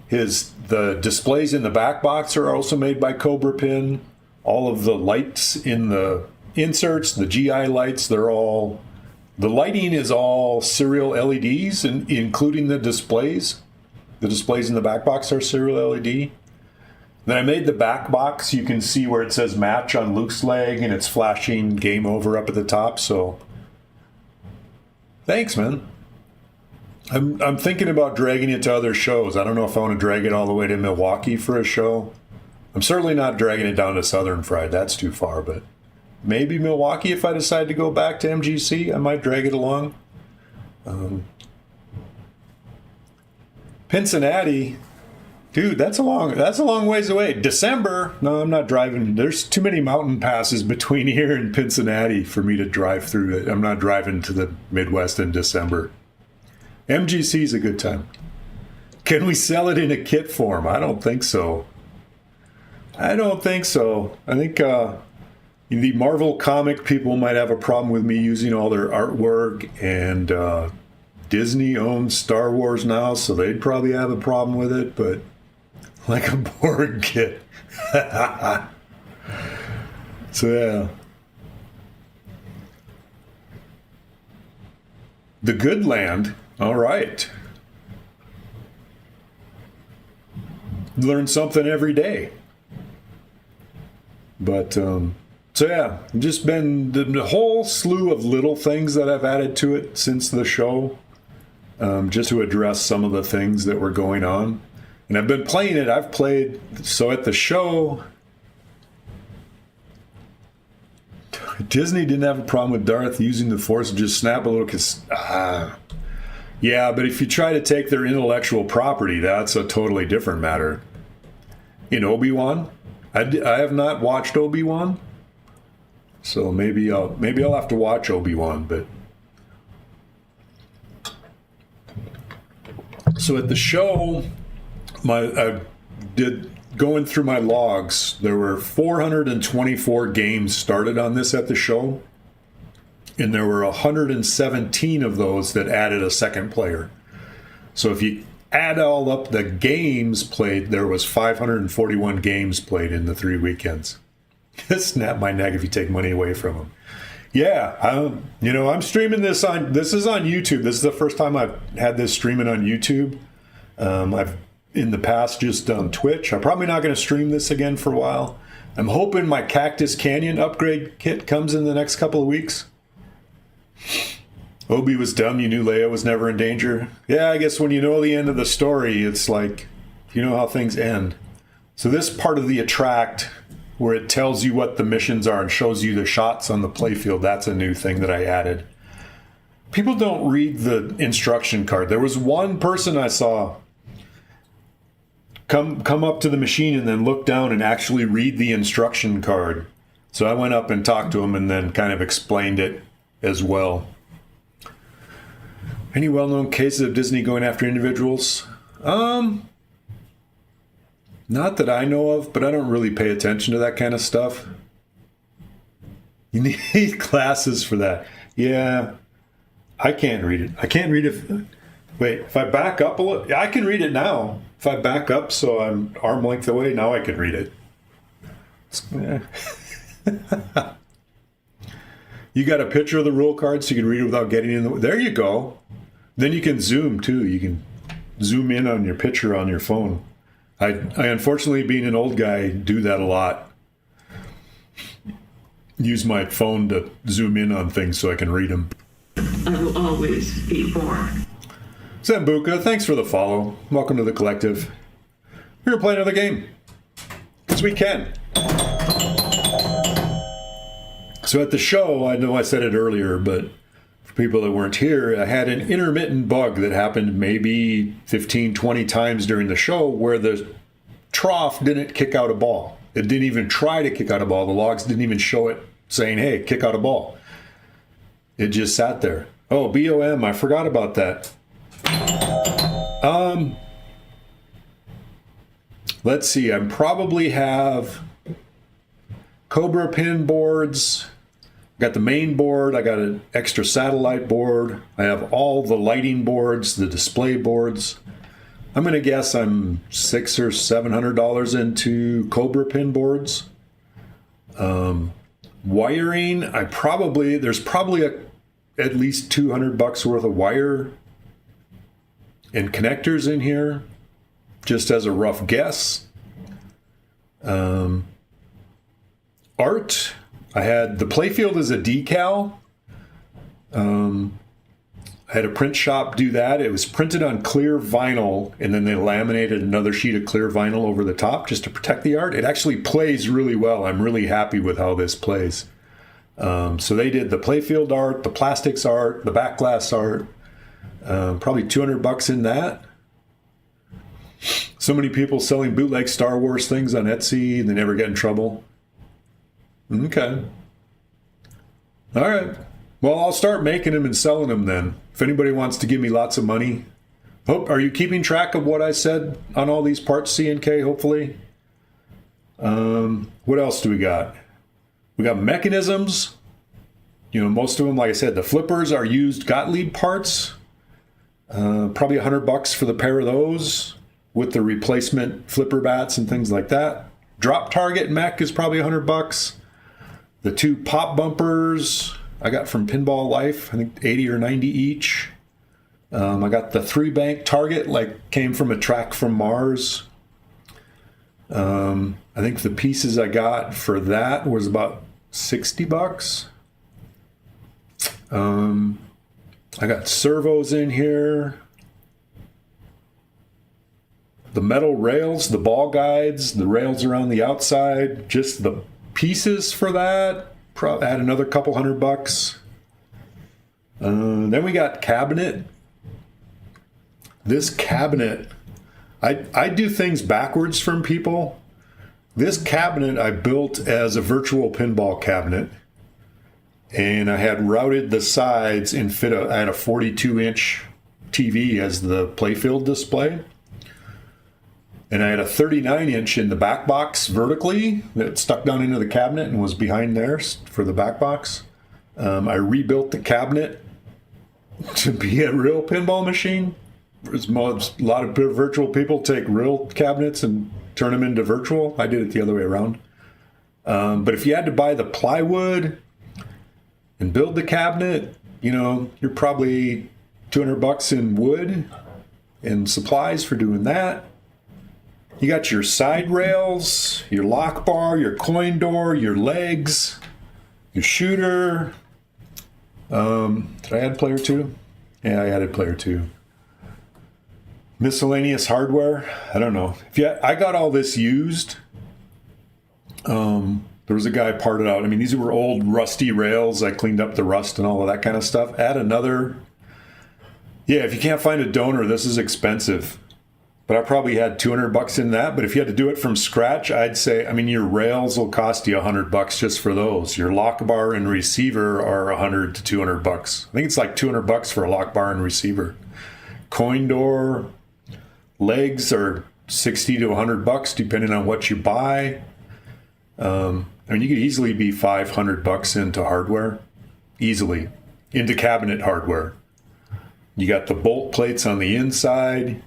The displays in the back box are also made by Cobra Pin. All of the lights in the inserts, the GI lights, the lighting is all serial LEDs, including the displays. The displays in the back box are serial LED. Then I made the back box. You can see where it says match on Luke's leg, and it's flashing game over up at the top. So thanks, man. I'm thinking about dragging it to other shows. I don't know if I want to drag it all the way to Milwaukee for a show. I'm certainly not dragging it down to Southern Fried. That's too far, but maybe Milwaukee, if I decide to go back to MGC, I might drag it along. Cincinnati, dude, that's a long ways away. December, no, I'm not driving. There's too many mountain passes between here and Cincinnati for me to drive through it. I'm not driving to the Midwest in December. MGC is a good time. Can we sell it in a kit form? I don't think so. I think the Marvel comic people might have a problem with me using all their artwork, and Disney owns Star Wars now, so they'd probably have a problem with it, but like a board kit. So yeah. The Good Land. All right. Learn something every day. But, so yeah, just been the whole slew of little things that I've added to it since the show, just to address some of the things that were going on. And I've been playing it. I've played, so at the show, Disney didn't have a problem with Darth using the Force to just snap a little, yeah, but if you try to take their intellectual property, that's a totally different matter. In Obi-Wan, I have not watched Obi-Wan, so maybe I'll have to watch Obi-Wan. But so at the show, going through my logs, there were 424 games started on this at the show. And there were 117 of those that added a second player. So if you add all up the games played, there was 541 games played in the 3 weekends. Snap my neck if you take money away from them. Yeah, I'm streaming this is on YouTube. This is the first time I've had this streaming on YouTube. I've in the past just on Twitch. I'm probably not going to stream this again for a while. I'm hoping my Cactus Canyon upgrade kit comes in the next couple of weeks. Obi was dumb. You knew Leia was never in danger. Yeah, I guess when you know the end of the story, it's like, you know how things end. So this part of the attract, where it tells you what the missions are and shows you the shots on the playfield, that's a new thing that I added. People don't read the instruction card. There was one person I saw come up to the machine and then look down and actually read the instruction card. So I went up and talked to him and then kind of explained it as well. Any well-known cases of Disney going after individuals? Not that I know of, but I don't really pay attention to that kind of stuff. You need classes for that. Yeah, I can't read it. I can't read it. Wait, if I back up a little, I can read it now. If I back up so I'm arm length away, now I can read it. You got a picture of the rule card so you can read it without getting in the... There you go. Then you can zoom too. You can zoom in on your picture on your phone. I unfortunately, being an old guy, do that a lot. Use my phone to zoom in on things so I can read them. I will always be born. Zambuka, thanks for the follow. Welcome to the collective. We're gonna play another game. Because we can. So at the show, I know I said it earlier, but for people that weren't here, I had an intermittent bug that happened maybe 15, 20 times during the show where the trough didn't kick out a ball. It didn't even try to kick out a ball. The logs didn't even show it saying, hey, kick out a ball. It just sat there. Oh, BOM, I forgot about that. Let's see. I probably have Cobra pin boards. I got the main board. I got an extra satellite board. I have all the lighting boards, the display boards. I'm going to guess I'm $600 or $700 into Cobra pin boards. Wiring, there's probably at least $200 worth of wire and connectors in here, just as a rough guess. Art, I had the playfield as a decal. I had a print shop do that. It was printed on clear vinyl, and then they laminated another sheet of clear vinyl over the top just to protect the art. It actually plays really well. I'm really happy with how this plays. So they did the playfield art, the plastics art, the back glass art. Probably $200 in that. So many people selling bootleg Star Wars things on Etsy, and they never get in trouble. Okay. All right. Well, I'll start making them and selling them then. If anybody wants to give me lots of money. Are you keeping track of what I said on all these parts, C&K, hopefully? What else do we got? We got mechanisms. You know, most of them, like I said, the flippers are used Gottlieb parts. Probably $100 for the pair of those with the replacement flipper bats and things like that. Drop target mech is probably $100. The two pop bumpers I got from Pinball Life, I think 80 or 90 each. I got the 3-bank target, came from a track from Mars. I think the pieces I got for that was about $60. I got servos in here. The metal rails, the ball guides, the rails around the outside, just the pieces for that. Add another couple $100. Then we got cabinet. This cabinet, I do things backwards from people. This cabinet I built as a virtual pinball cabinet. And I had routed the sides and I had a 42-inch TV as the playfield display. And I had a 39-inch in the back box vertically that stuck down into the cabinet and was behind there for the back box. I rebuilt the cabinet to be a real pinball machine. A lot of virtual people take real cabinets and turn them into virtual. I did it the other way around. But if you had to buy the plywood and build the cabinet, you're probably $200 in wood and supplies for doing that. You got your side rails, your lock bar, your coin door, your legs, your shooter. Did I add player 2? Yeah, I added player 2. Miscellaneous hardware. I don't know. I got all this used. There was a guy parted out. I mean, these were old rusty rails. I cleaned up the rust and all of that kind of stuff. Add another. Yeah, if you can't find a donor, this is expensive. But I probably had $200 in that. But if you had to do it from scratch, I'd say, I mean, your rails will cost you $100 just for those. Your lock bar and receiver are $100 to $200. I think it's like $200 for a lock bar and receiver. Coin door legs are $60 to $100 depending on what you buy. I mean, you could easily be $500 into hardware, easily, into cabinet hardware. You got the bolt plates on the inside.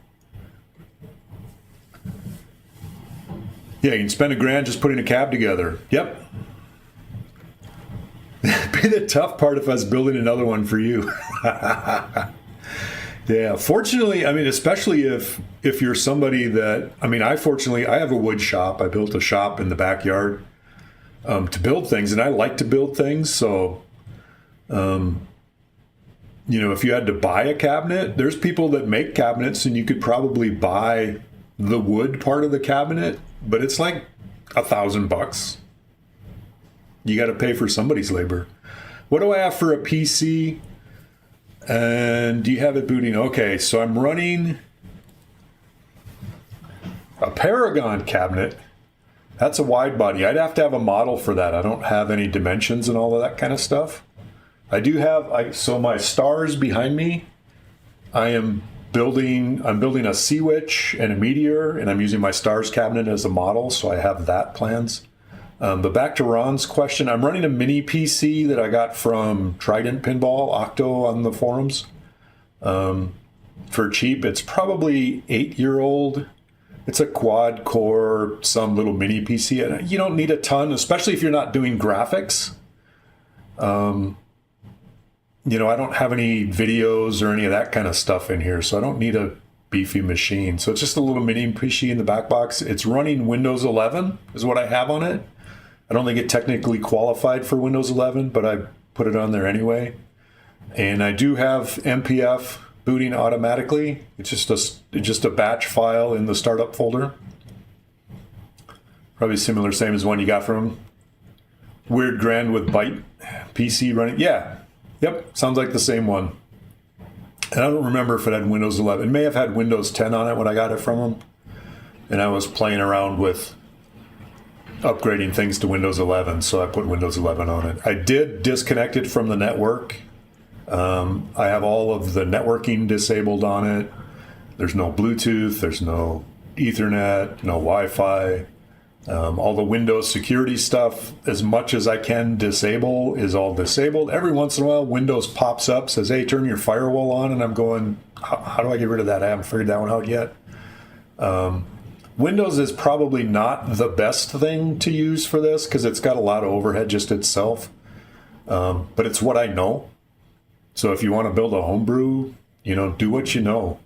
Yeah, you can spend $1,000 just putting a cab together. Yep. It'd be the tough part if I was building another one for you. Yeah, fortunately, I mean, especially if you're somebody that, I mean, I have a wood shop. I built a shop in the backyard to build things, and I like to build things. So, if you had to buy a cabinet, there's people that make cabinets, and you could probably buy the wood part of the cabinet, but it's like $1,000. You got to pay for somebody's labor. What do I have for a PC? And do you have it booting? Okay, so I'm running a Paragon cabinet. That's a wide body. I'd have to have a model for that. I don't have any dimensions and all of that kind of stuff. I do have, so my stars behind me, I'm building a Sea Witch and a Meteor, and I'm using my stars cabinet as a model, so I have that plans. But back to Ron's question, I'm running a mini PC that I got from Trident Pinball, Octo on the forums, for cheap. It's probably 8-year-old. It's a quad core, some little mini PC. And you don't need a ton, especially if you're not doing graphics. I don't have any videos or any of that kind of stuff in here, so I don't need a beefy machine. So it's just a little mini PC in the back box. It's running Windows 11 is what I have on it. I don't think it technically qualified for Windows 11, but I put it on there anyway. And I do have MPF booting automatically. It's just a batch file in the startup folder. Probably similar, same as one you got from Weird Grand with Byte PC running. Yeah, yep, sounds like the same one. And I don't remember if it had Windows 11. It may have had Windows 10 on it when I got it from them. And I was playing around with upgrading things to Windows 11, so I put Windows 11 on it. I did disconnect it from the network. I have all of the networking disabled on it. There's no Bluetooth, there's no Ethernet, no Wi-Fi. All the Windows security stuff, as much as I can disable, is all disabled. Every once in a while, Windows pops up, says, hey, turn your firewall on, and I'm going, how do I get rid of that? I haven't figured that one out yet. Windows is probably not the best thing to use for this because it's got a lot of overhead just itself. But it's what I know. So if you want to build a homebrew, do what you know.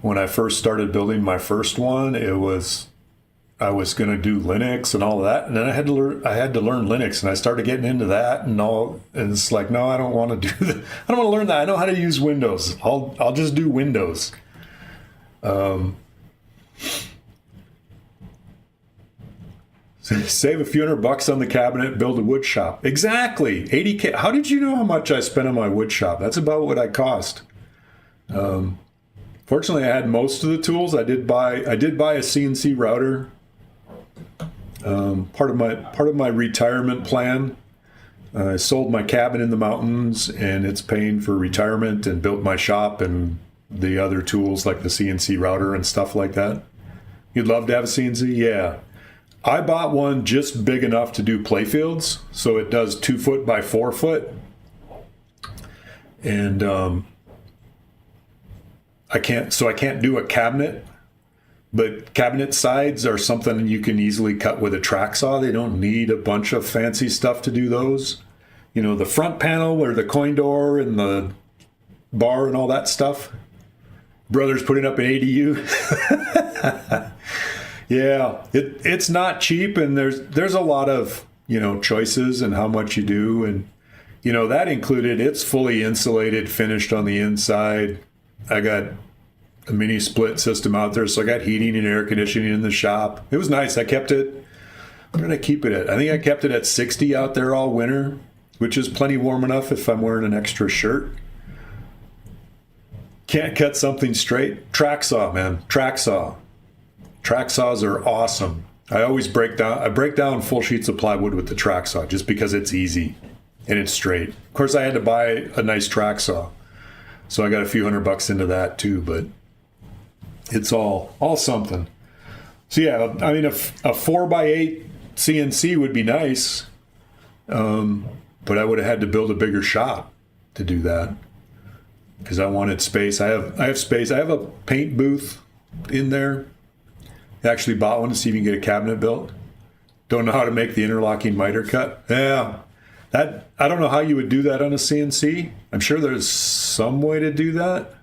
When I first started building my first one, I was going to do Linux and all of that, and then I had to learn Linux, and I started getting into that and all. And it's like, no, I don't want to do that. I don't want to learn that. I know how to use Windows. I'll just do Windows. Save a few $100 on the cabinet, build a wood shop. Exactly. $80K. How did you know how much I spent on my wood shop? That's about what I cost. Fortunately, I had most of the tools. I did buy a CNC router. Part of my retirement plan. I sold my cabin in the mountains, and it's paying for retirement, and built my shop and the other tools like the CNC router and stuff like that. You'd love to have a CNC? Yeah. I bought one just big enough to do playfields, so it does 2 foot by 4 foot. And I can't do a cabinet, but cabinet sides are something you can easily cut with a track saw. They don't need a bunch of fancy stuff to do those. The front panel or the coin door and the bar and all that stuff. Brother's putting up an ADU. Yeah, it's not cheap, and there's a lot of, choices and how much you do, and that included, it's fully insulated, finished on the inside. I got a mini split system out there, so I got heating and air conditioning in the shop. It was nice. I kept it. What did I keep it at? I think I kept it at 60 out there all winter, which is plenty warm enough if I'm wearing an extra shirt. Can't cut something straight? Track saw, man. Track saw. Track saws are awesome. I always break down full sheets of plywood with the track saw just because it's easy and it's straight. Of course, I had to buy a nice track saw, so I got a few $100 into that too, but it's all something. So yeah, I mean, a 4x8 CNC would be nice, but I would have had to build a bigger shop to do that because I wanted space. I have space. I have a paint booth in there. I actually bought one to see if you can get a cabinet built. Don't know how to make the interlocking miter cut. Yeah, I don't know how you would do that on a CNC. I'm sure there's some way to do that.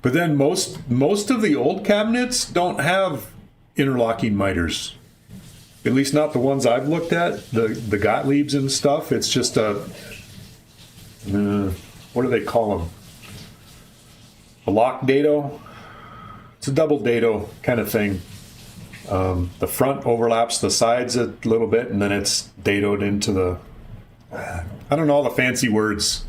But then most of the old cabinets don't have interlocking miters. At least not the ones I've looked at, the Gottliebs and stuff. It's just what do they call them? A lock dado? It's a double dado kind of thing. The front overlaps the sides a little bit, and then it's dadoed into the... I don't know all the fancy words.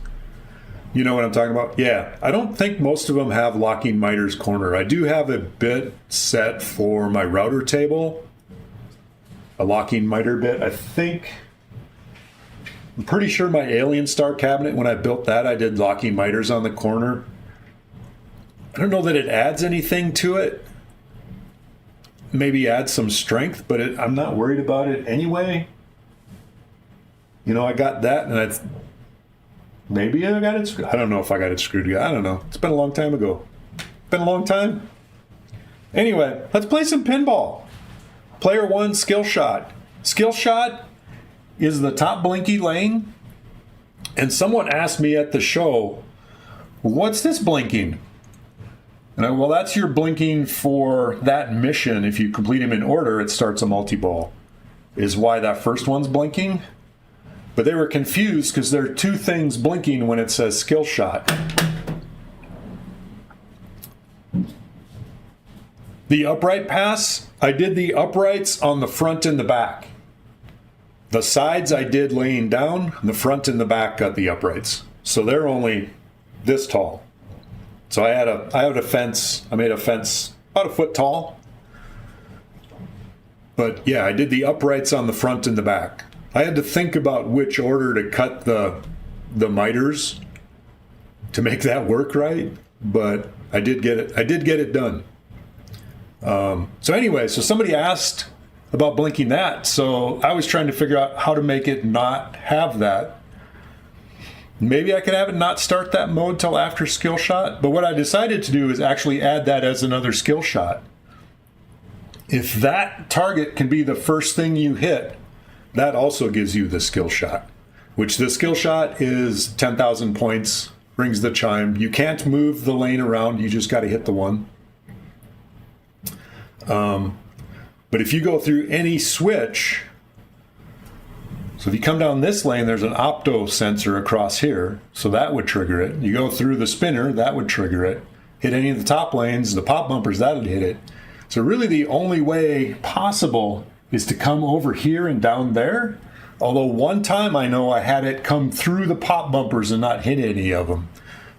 You know what I'm talking about? Yeah, I don't think most of them have locking miters corner. I do have a bit set for my router table, a locking miter bit. I'm pretty sure my Alien Star cabinet, when I built that, I did locking miters on the corner. I don't know that it adds anything to it. Maybe adds some strength, but I'm not worried about it anyway. I got that, and maybe I got it. I don't know if I got it screwed together. I don't know. It's been a long time ago. Been a long time. Anyway, let's play some pinball. Player 1, skill shot. Skill shot is the top blinky lane. And someone asked me at the show, what's this blinking? And well, that's your blinking for that mission. If you complete them in order, it starts a multi-ball. Is why that first one's blinking. But they were confused because there are two things blinking when it says skill shot. The upright pass, I did the uprights on the front and the back. The sides I did laying down, the front and the back got the uprights. So they're only this tall. So I had a fence. I made a fence about a foot tall. But yeah, I did the uprights on the front and the back. I had to think about which order to cut the miters to make that work right, but I did get it done. So anyway, so somebody asked about blinking that, so I was trying to figure out how to make it not have that. Maybe I could have it not start that mode till after skill shot, but what I decided to do is actually add that as another skill shot. If that target can be the first thing you hit, that also gives you the skill shot, which the skill shot is 10,000 points, rings the chime. You can't move the lane around, you just got to hit the one. But if you go through any switch, so if you come down this lane, there's an opto sensor across here, so that would trigger it. You go through the spinner, that would trigger it. Hit any of the top lanes, the pop bumpers, that would hit it. So really the only way possible is to come over here and down there. Although one time I know I had it come through the pop bumpers and not hit any of them.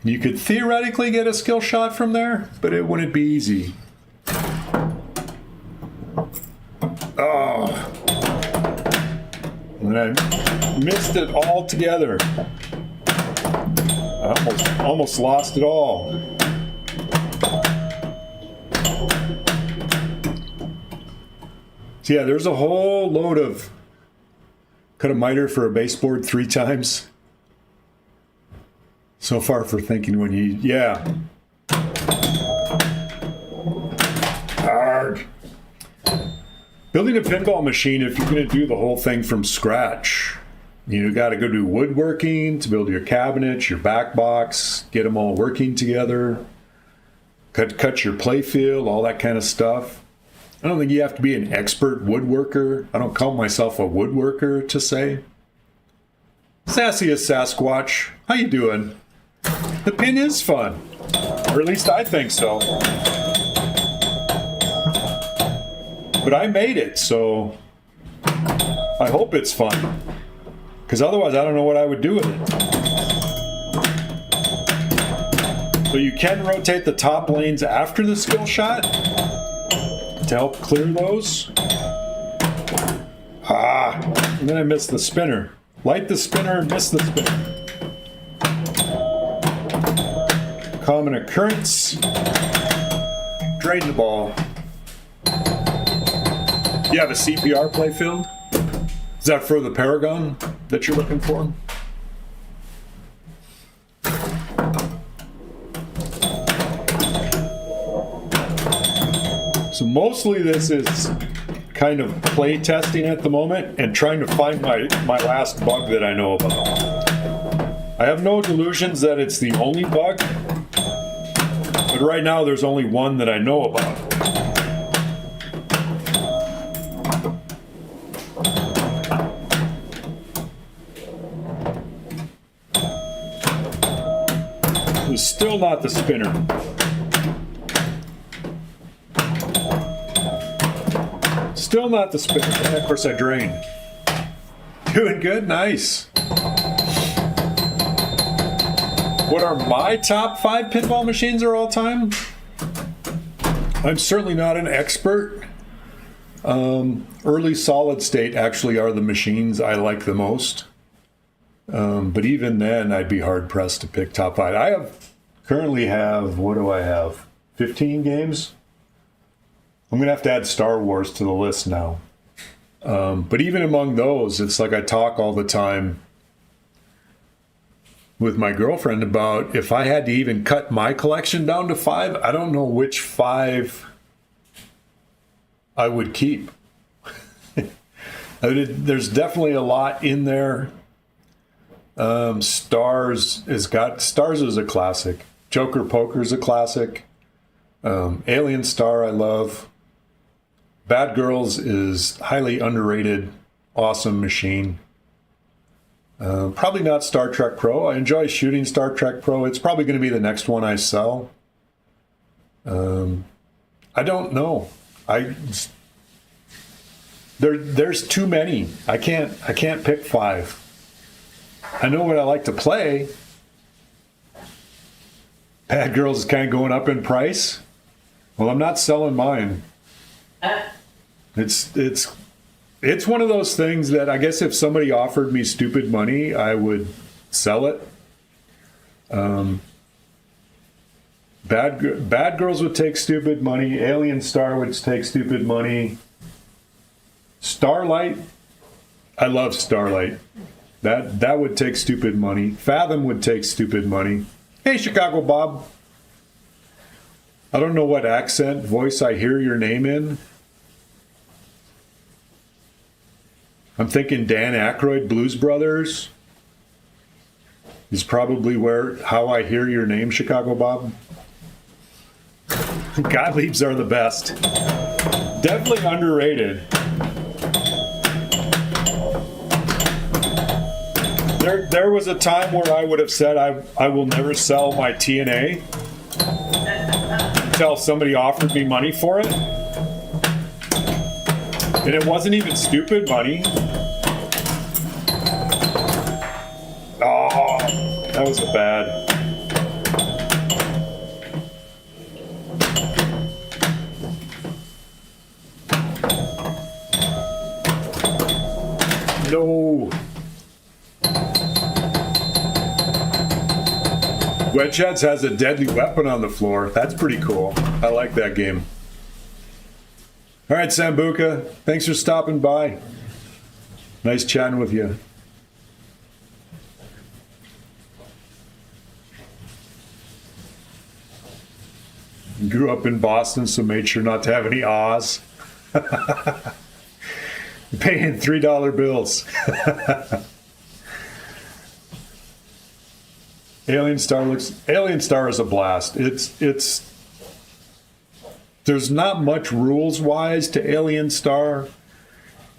You could theoretically get a skill shot from there, but it wouldn't be easy. Oh. And I missed it altogether. I almost lost it all. So yeah, there's a whole load of cut a miter for a baseboard 3 times. So far for thinking when you, yeah. Arg. Building a pinball machine, if you're going to do the whole thing from scratch, you got to go do woodworking to build your cabinets, your back box, get them all working together, cut your play field, all that kind of stuff. I don't think you have to be an expert woodworker. I don't call myself a woodworker to say. Sassiest Sasquatch, how you doing? The pin is fun, or at least I think so. But I made it, so I hope it's fun. Because otherwise I don't know what I would do with it. So you can rotate the top lanes after the skill shot to help clear those. And then I missed the spinner. Light the spinner, miss the spinner. Common occurrence. Drain the ball. You have a CPR playfield? Is that for the Paragon that you're looking for? So mostly this is kind of play testing at the moment and trying to find my last bug that I know about. I have no delusions that it's the only bug, but right now there's only one that I know about. It's still not the spinner. Still not the spinner. And of course I drained. Doing good? Nice. What are my top 5 pinball machines of all time? I'm certainly not an expert. Early solid state actually are the machines I like the most. But even then, I'd be hard pressed to pick top 5. I currently have, what do I have? 15 games? I'm going to have to add Star Wars to the list now. But even among those, it's like I talk all the time with my girlfriend about if I had to even cut my collection down to 5, I don't know which 5 I would keep. There's definitely a lot in there. Stars is a classic. Joker Poker is a classic. Alien Star I love. Bad Girls is highly underrated, awesome machine. Probably not Star Trek Pro. I enjoy shooting Star Trek Pro. It's probably going to be the next one I sell. I don't know. There's too many. I can't pick 5. I know what I like to play. Bad Girls is kind of going up in price. Well, I'm not selling mine. It's one of those things that I guess if somebody offered me stupid money, I would sell it. Bad Girls would take stupid money. Alien Star would take stupid money. Starlight, I love Starlight. That would take stupid money. Fathom would take stupid money. Hey, Chicago Bob. I don't know what accent, voice I hear your name in. I'm thinking Dan Aykroyd, Blues Brothers is probably how I hear your name, Chicago Bob. Gottliebs are the best. Definitely underrated. There was a time where I would have said I will never sell my TNA until somebody offered me money for it. And it wasn't even stupid money. Oh, that was a bad. No. Wedgeheads has a deadly weapon on the floor. That's pretty cool. I like that game. All right, Sambuca, thanks for stopping by. Nice chatting with you. Grew up in Boston, so made sure not to have any Oz. Paying $3 bills. Alien Star is a blast. there's not much rules wise to Alien Star.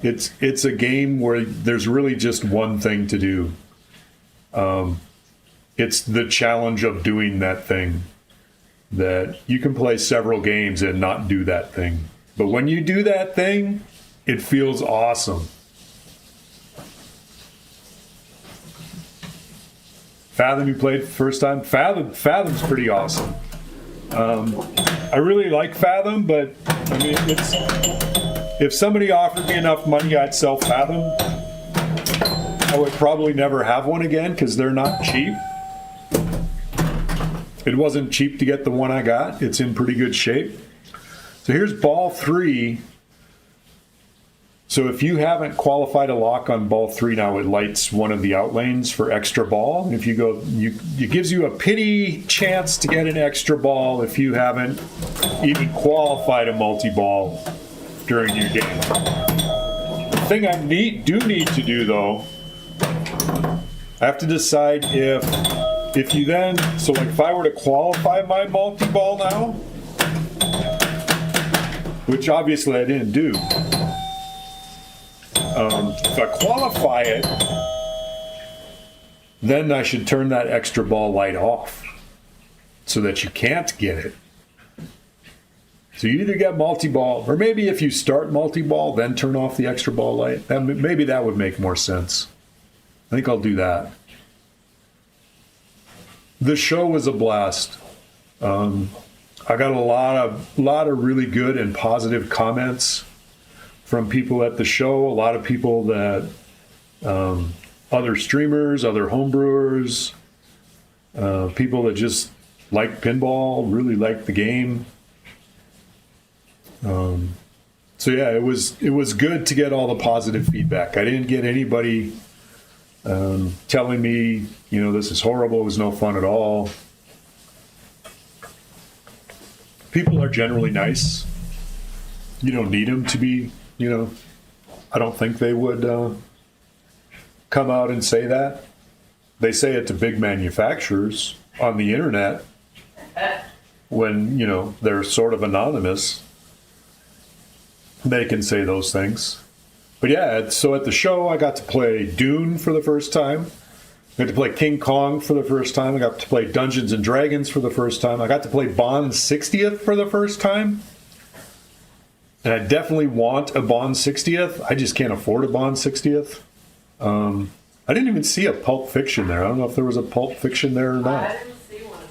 It's a game where there's really just one thing to do. It's the challenge of doing that thing. That you can play several games and not do that thing. But when you do that thing, it feels awesome. Fathom, you played for the first time? Fathom's pretty awesome. I really like Fathom, but I mean, if somebody offered me enough money, I'd sell Fathom. I would probably never have one again because they're not cheap. It wasn't cheap to get the one I got. It's in pretty good shape. So here's ball 3. So if you haven't qualified a lock on ball 3 now, it lights one of the outlanes for extra ball. If you go, it gives you a pity chance to get an extra ball if you haven't even qualified a multi-ball during your game. The thing I do need to do though, I have to decide if you then, so like if I were to qualify my multi-ball now, which obviously I didn't do, if I qualify it, then I should turn that extra ball light off so that you can't get it. So you either get multi-ball, or maybe if you start multi-ball, then turn off the extra ball light. Maybe that would make more sense. I think I'll do that. The show was a blast. I got a lot of really good and positive comments from people at the show. A lot of people that other streamers, other homebrewers, people that just like pinball, really like the game. So yeah, it was good to get all the positive feedback. I didn't get anybody telling me, this is horrible, it was no fun at all. People are generally nice. You don't need them to be, I don't think they would come out and say that. They say it to big manufacturers on the internet when, they're sort of anonymous. They can say those things. But yeah, so at the show, I got to play Dune for the first time. I got to play King Kong for the first time. I got to play Dungeons and Dragons for the first time. I got to play Bond 60th for the first time. And I definitely want a Bond 60th. I just can't afford a Bond 60th. I didn't even see a Pulp Fiction there. I don't know if there was a Pulp Fiction there or not. I didn't see one.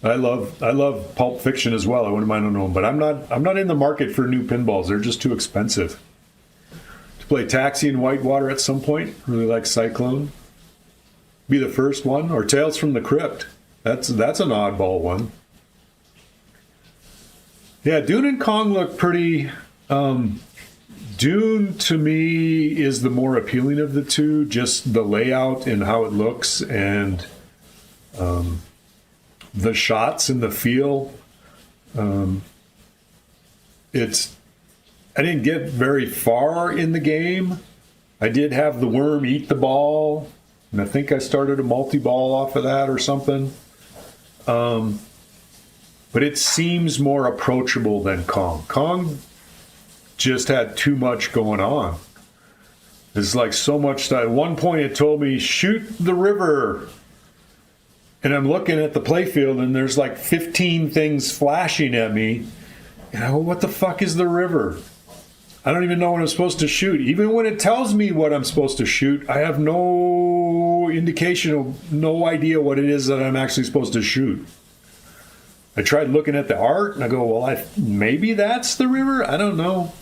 I love Pulp Fiction as well. I wouldn't mind owning one, but I'm not in the market for new pinballs. They're just too expensive. To play Taxi and Whitewater at some point. Really like Cyclone. Be the first one, or Tales from the Crypt. That's an oddball one. Yeah, Dune and Kong look pretty. Dune to me is the more appealing of the two. Just the layout and how it looks, and the shots and the feel. I didn't get very far in the game. I did have the worm eat the ball, and I think I started a multi-ball off of that or something. But it seems more approachable than Kong. Kong just had too much going on. There's like so much that at one point it told me, shoot the river. And I'm looking at the playfield and there's like 15 things flashing at me. And I go, what the fuck is the river? I don't even know what I'm supposed to shoot. Even when it tells me what I'm supposed to shoot, I have no indication, no idea what it is that I'm actually supposed to shoot. I tried looking at the art and I go, well, maybe that's the river? I don't know.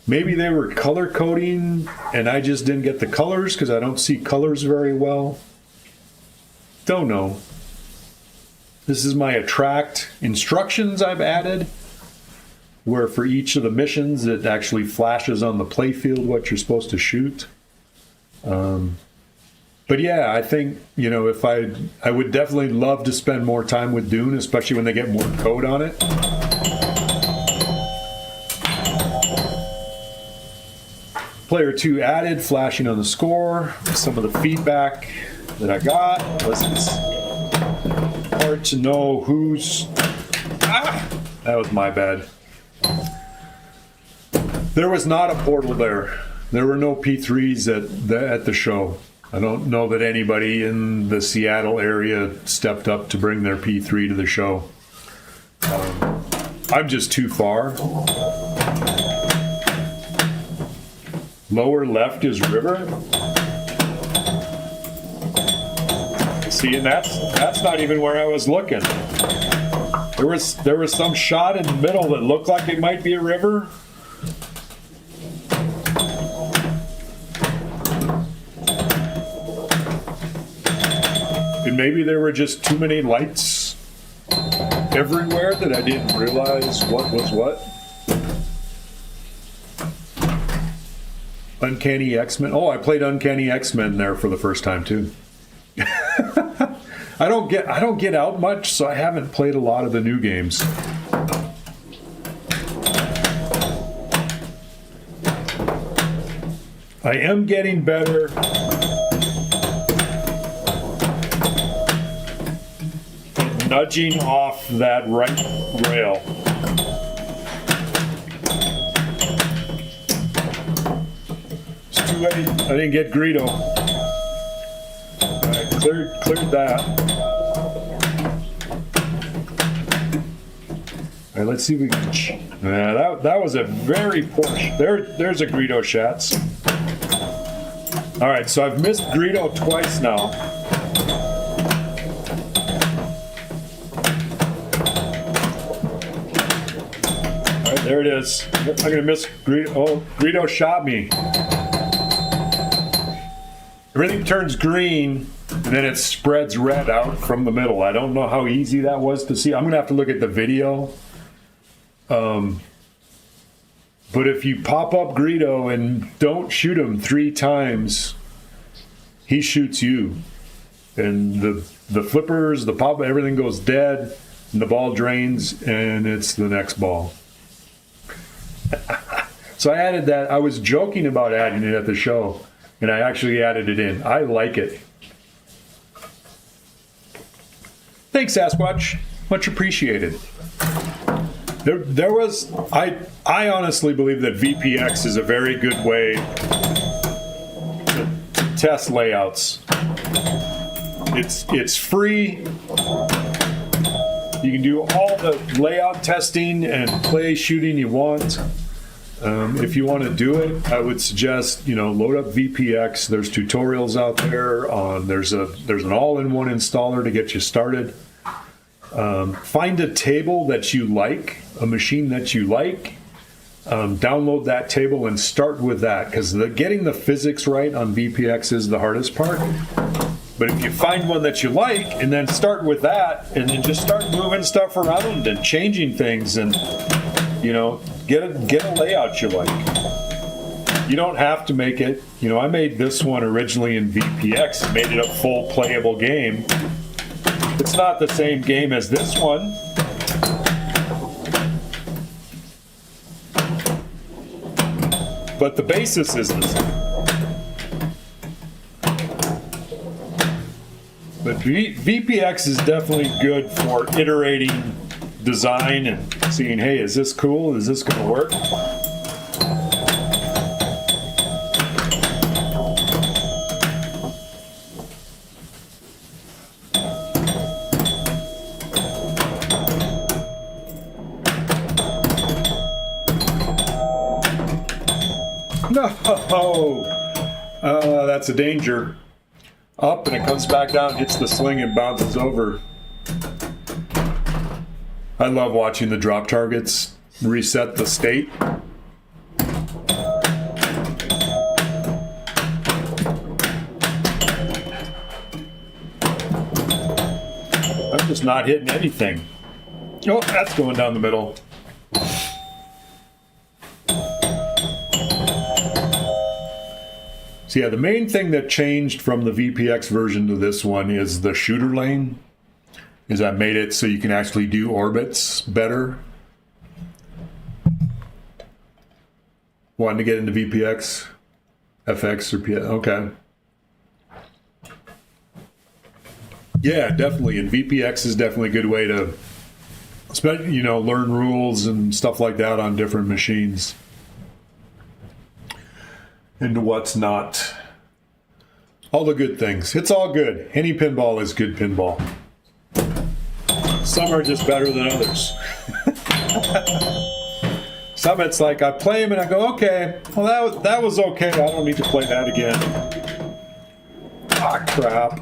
Maybe they were color coding and I just didn't get the colors because I don't see colors very well. Don't know. This is my attract instructions I've added, where for each of the missions it actually flashes on the playfield what you're supposed to shoot. But yeah, I think, if I would definitely love to spend more time with Dune, especially when they get more code on it. Player 2 added, flashing on the score. Some of the feedback that I got was it's hard to know who's That was my bad. There was not a portal there. There were no P3s at the show. I don't know that anybody in the Seattle area stepped up to bring their P3 to the show. I'm just too far. Lower left is river. See, and that's not even where I was looking. There was some shot in the middle that looked like it might be a river. And maybe there were just too many lights everywhere that I didn't realize what was what. Uncanny X-Men. Oh, I played Uncanny X-Men there for the first time too. I don't get out much, so I haven't played a lot of the new games. I am getting better at nudging off that right rail. It's too late. I didn't get Greedo. I cleared that. All right, let's see if we can. Yeah, that was a very poor. There's a Greedo Shats. All right, so I've missed Greedo twice now. All right, there it is. I'm gonna miss Greedo. Oh, Greedo shot me. Everything turns green, and then it spreads red out from the middle. I don't know how easy that was to see. I'm gonna have to look at the video. But if you pop up Greedo and don't shoot him 3 times, he shoots you. And the flippers, the pop, everything goes dead, and the ball drains, and it's the next ball. So I added that. I was joking about adding it at the show, and I actually added it in. I like it. Thanks, Sasquatch. Much appreciated. There was, I honestly believe that VPX is a very good way to test layouts. It's free. You can do all the layout testing and play shooting you want. If you want to do it, I would suggest, load up VPX. There's tutorials out there there's an all-in-one installer to get you started. Find a table that you like, a machine that you like, download that table and start with that, because getting the physics right on VPX is the hardest part. But if you find one that you like and then start with that and then just start moving stuff around and changing things and, get a layout you like. You don't have to make it. I made this one originally in VPX and made it a full playable game. It's not the same game as this one. But the basis is the same. But VPX is definitely good for iterating design and seeing, hey, is this cool? Is this going to work? No! That's a danger. Up and it comes back down, hits the sling and bounces over. I love watching the drop targets reset the state. I'm just not hitting anything. Oh, that's going down the middle. So yeah, the main thing that changed from the VPX version to this one is the shooter lane. Is I made it so you can actually do orbits better. Wanting to get into VPX, FX or PS? Okay. Yeah, definitely. And VPX is definitely a good way to learn rules and stuff like that on different machines. And what's not. All the good things. It's all good. Any pinball is good pinball. Some are just better than others. Some it's like I play them and I go, okay, well that was okay. I don't need to play that again. Ah, crap.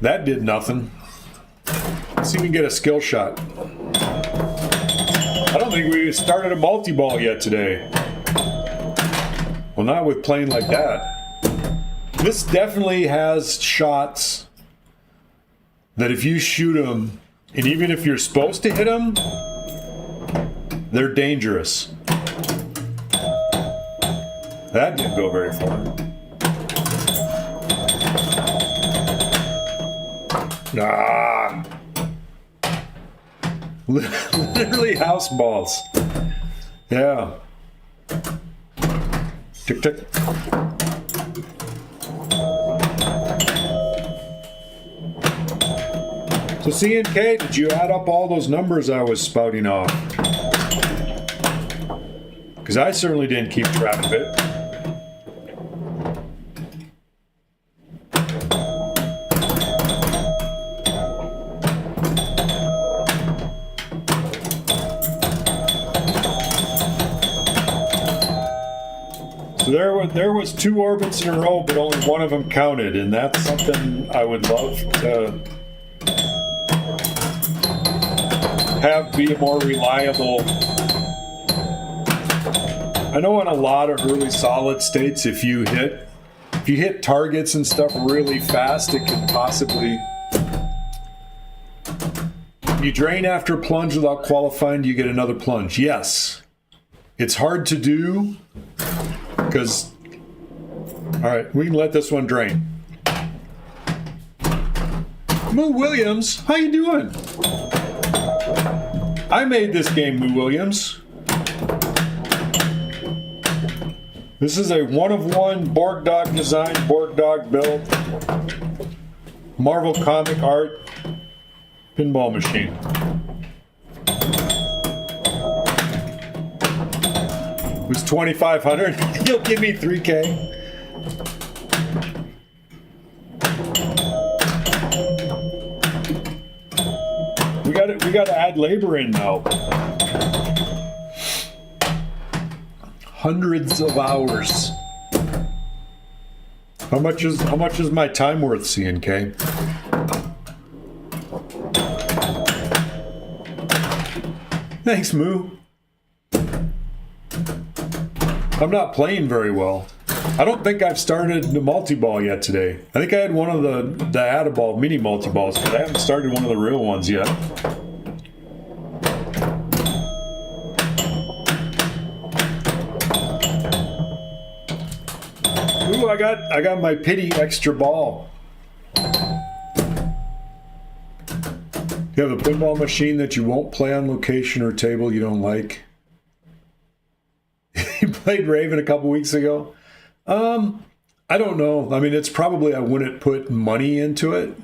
That did nothing. Let's see if we can get a skill shot. I don't think we started a multi-ball yet today. Well, not with playing like that. This definitely has shots that if you shoot them, and even if you're supposed to hit them, they're dangerous. That didn't go very far. Ah. Literally house balls. Yeah. Tick, tick. So C&K, did you add up all those numbers I was spouting off? Because I certainly didn't keep track of it. So there was 2 orbits in a row, but only one of them counted, and that's something I would love to have be a more reliable. I know in a lot of early solid states, if you hit targets and stuff really fast, it can possibly. You drain after plunge without qualifying, do you get another plunge? Yes. It's hard to do because. All right, we can let this one drain. Moo Williams, how you doing? I made this game, Moo Williams. This is a 1-of-1 Borg Dog design, Borg Dog built, Marvel comic art pinball machine. It was $2,500. You'll give me $3K. We got to add labor in now. Hundreds of hours. How much is my time worth, C&K? Thanks, Moo. I'm not playing very well. I don't think I've started the multi-ball yet today. I think I had one of the Add-A-Ball mini multi-balls, but I haven't started one of the real ones yet. Ooh, I got my pity extra ball. You have a pinball machine that you won't play on location or table you don't like? You played Raven a couple weeks ago? I don't know. I mean, it's probably I wouldn't put money into it,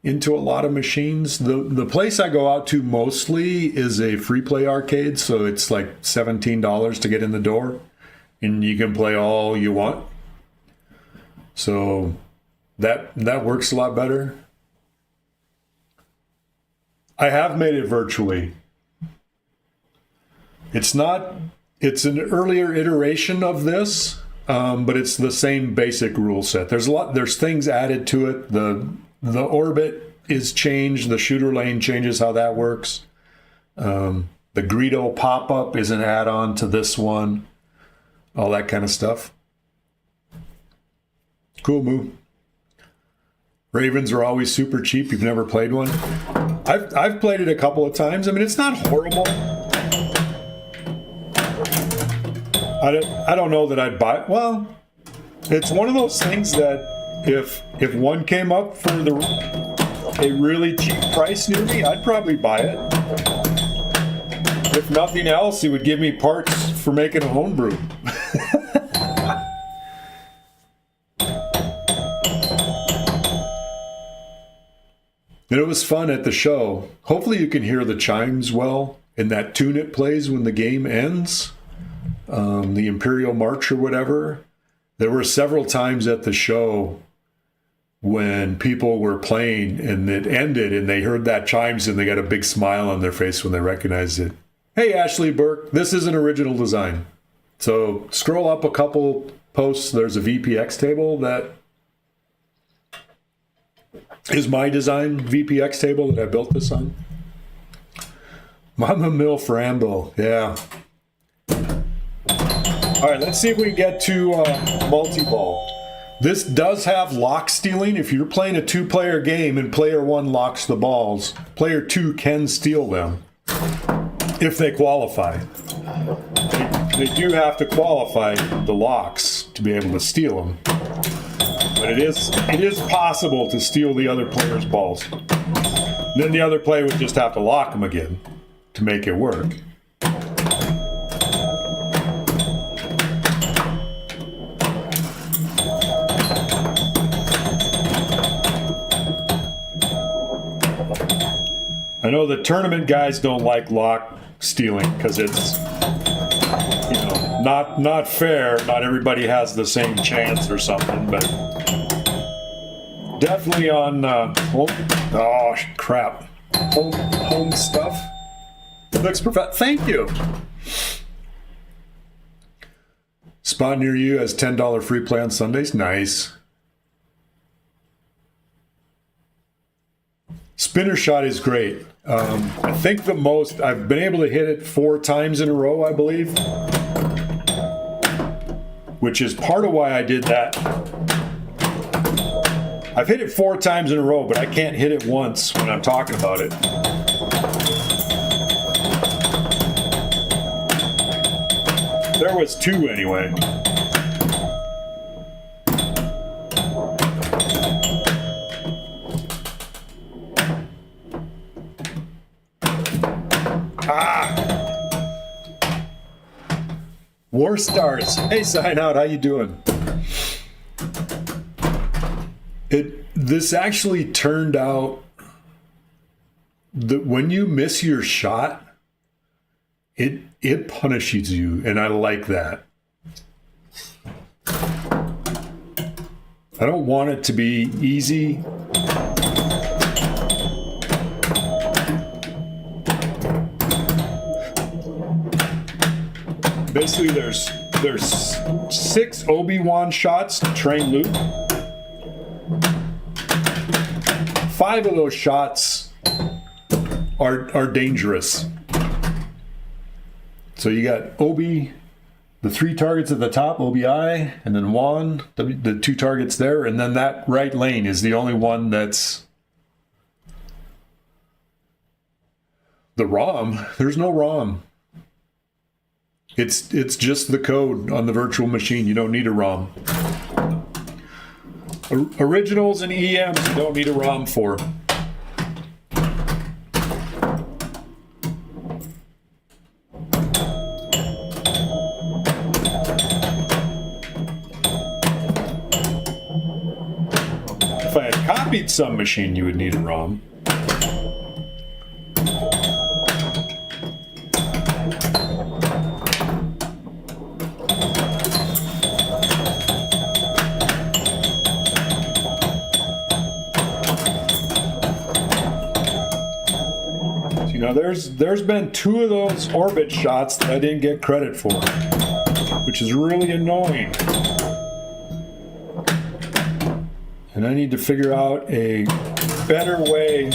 into a lot of machines. The place I go out to mostly is a free play arcade, so it's like $17 to get in the door, and you can play all you want. So that works a lot better. I have made it virtually. It's an earlier iteration of this, but it's the same basic rule set. There's things added to it. The orbit is changed. The shooter lane changes how that works. The Greedo pop-up is an add-on to this one. All that kind of stuff. Cool move. Ravens are always super cheap. You've never played one? I've played it a couple of times. I mean, it's not horrible. I don't know that I'd buy it. Well, it's one of those things that if one came up for a really cheap price near me, I'd probably buy it. If nothing else, it would give me parts for making a homebrew. And it was fun at the show. Hopefully you can hear the chimes well in that tune it plays when the game ends, the Imperial March or whatever. There were several times at the show when people were playing and it ended and they heard that chimes and they got a big smile on their face when they recognized it. Hey, Ashley Burke, this is an original design. So scroll up a couple posts. There's a VPX table that is my design VPX table that I built this on. Mama Milf Rambo, yeah. All right, let's see if we can get to multi-ball. This does have lock stealing. If you're playing a two-player game and player one locks the balls, player two can steal them if they qualify. They do have to qualify the locks to be able to steal them. But it is possible to steal the other player's balls. Then the other player would just have to lock them again to make it work. I know the tournament guys don't like lock stealing because it's, not fair. Not everybody has the same chance or something, but definitely on home stuff. It looks perfect. Thank you. Spot near you has $10 free play on Sundays. Nice. Spinner shot is great. I think the most, I've been able to hit it 4 times in a row, I believe. Which is part of why I did that. I've hit it 4 times in a row, but I can't hit it once when I'm talking about it. There was 2 anyway. War Stars. Hey, sign out. How you doing? This actually turned out that when you miss your shot, it punishes you, and I like that. I don't want it to be easy. Basically, there's 6 Obi-Wan shots to train Luke. 5 of those shots are dangerous. So you got Obi, the 3 targets at the top, Obi-I, and then Wan, the 2 targets there, and then that right lane is the only one that's the ROM. There's no ROM. It's just the code on the virtual machine. You don't need a ROM. Originals and EMs you don't need a ROM for. If I had copied some machine, you would need a ROM. There's been 2 of those orbit shots that I didn't get credit for, which is really annoying. And I need to figure out a better way,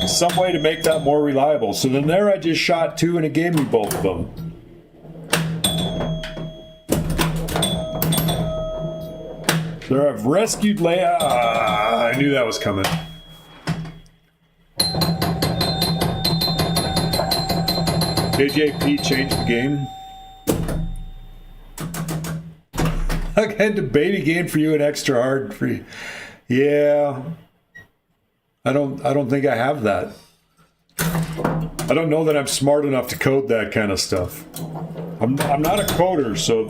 some way to make that more reliable. So then there I just shot 2 and it gave me both of them. There I've rescued Leia. I knew that was coming. JJP changed the game. Again, to baby game for you and extra hard for you. Yeah. I don't think I have that. I don't know that I'm smart enough to code that kind of stuff. I'm not a coder, so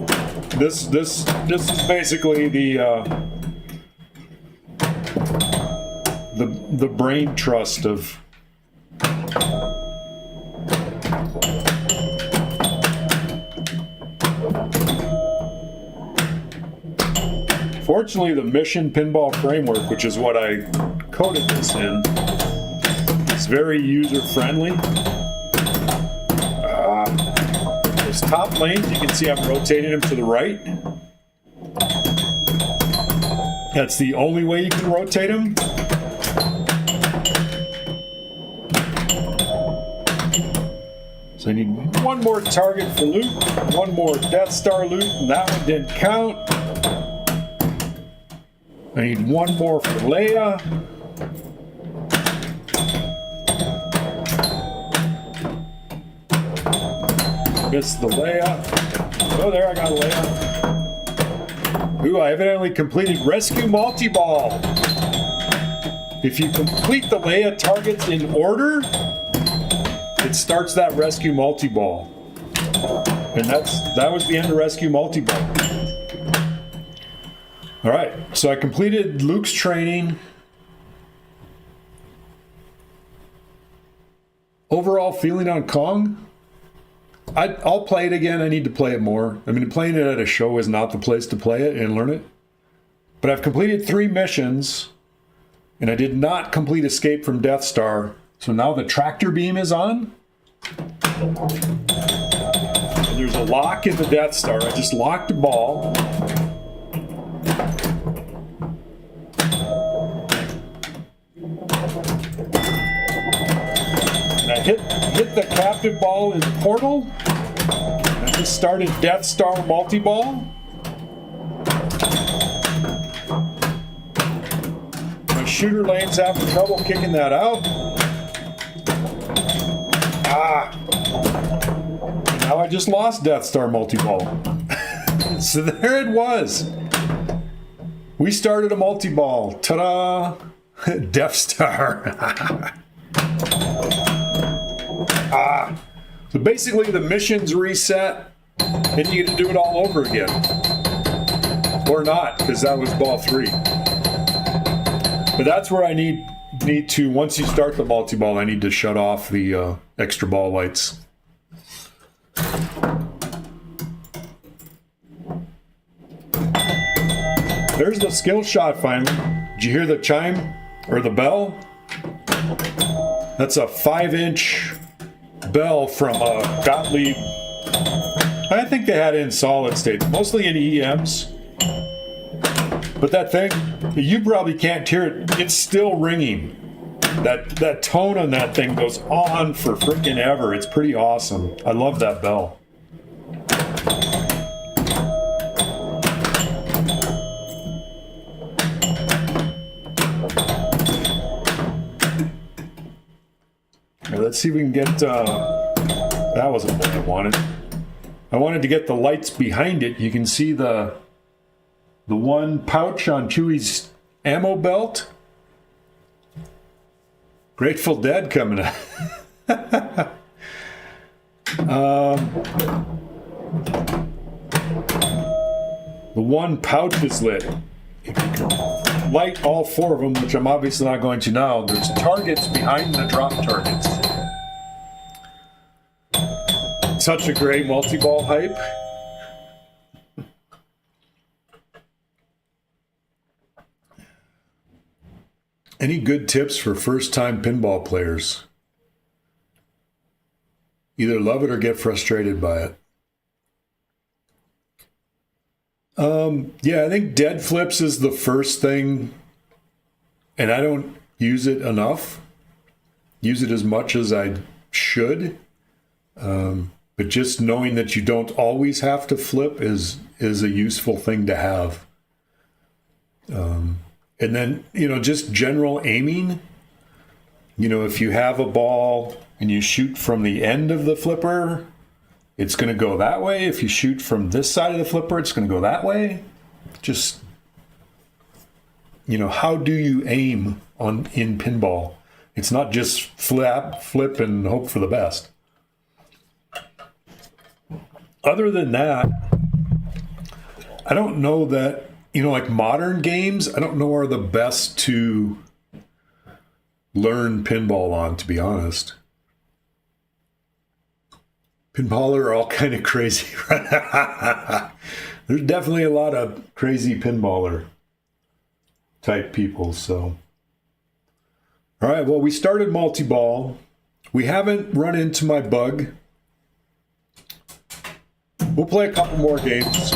this is basically the the brain trust of fortunately the Mission Pinball framework, which is what I coded this in, is very user friendly. Those top lanes, you can see I'm rotating them to the right. That's the only way you can rotate them. So I need one more target for loot, one more Death Star loot, and that one didn't count. I need one more for Leia. Missed the Leia. Oh, there, I got a Leia. Ooh, I evidently completed Rescue Multi-Ball. If you complete the Leia targets in order, it starts that Rescue Multi-Ball. And that was the end of Rescue Multi-Ball. All right, so I completed Luke's training. Overall feeling on Kong? I'll play it again. I need to play it more. I mean, playing it at a show is not the place to play it and learn it. But I've completed 3 missions, and I did not complete Escape from Death Star. So now the tractor beam is on. And there's a lock in the Death Star. I just locked the ball. And I hit the captive ball in the portal. And I just started Death Star multi-ball. My shooter lane's having trouble kicking that out. Now I just lost Death Star multi-ball. So there it was. We started a multi-ball. Ta-da! Death Star. So basically the mission's reset and you get to do it all over again. Or not, because that was ball 3. But that's where I need to, once you start the multi-ball, I need to shut off the extra ball lights. There's the skill shot finally. Did you hear the chime or the bell? That's a 5-inch bell from Gottlieb. I think they had it in solid state, mostly in EMs. But that thing, you probably can't hear it. It's still ringing. That tone on that thing goes on for freaking ever. It's pretty awesome. I love that bell. Let's see if we can get, that wasn't what I wanted. I wanted to get the lights behind it. You can see the one pouch on Chewie's ammo belt. Grateful Dead coming up. The one pouch is lit. If you can light all 4 of them, which I'm obviously not going to now, there's targets behind the drop targets. Such a great multi-ball hype. Any good tips for first-time pinball players? Either love it or get frustrated by it. Yeah, I think dead flips is the first thing, and I don't use it enough. Use it as much as I should. But just knowing that you don't always have to flip is a useful thing to have. And then, just general aiming. If you have a ball and you shoot from the end of the flipper, it's going to go that way. If you shoot from this side of the flipper, it's going to go that way. Just, how do you aim in pinball? It's not just flip, and hope for the best. Other than that, I don't know that, like modern games, I don't know are the best to learn pinball on, to be honest. Pinballer are all kind of crazy. There's definitely a lot of crazy pinballer type people. So, all right. Well, we started multi-ball. We haven't run into my bug. We'll play a couple more games.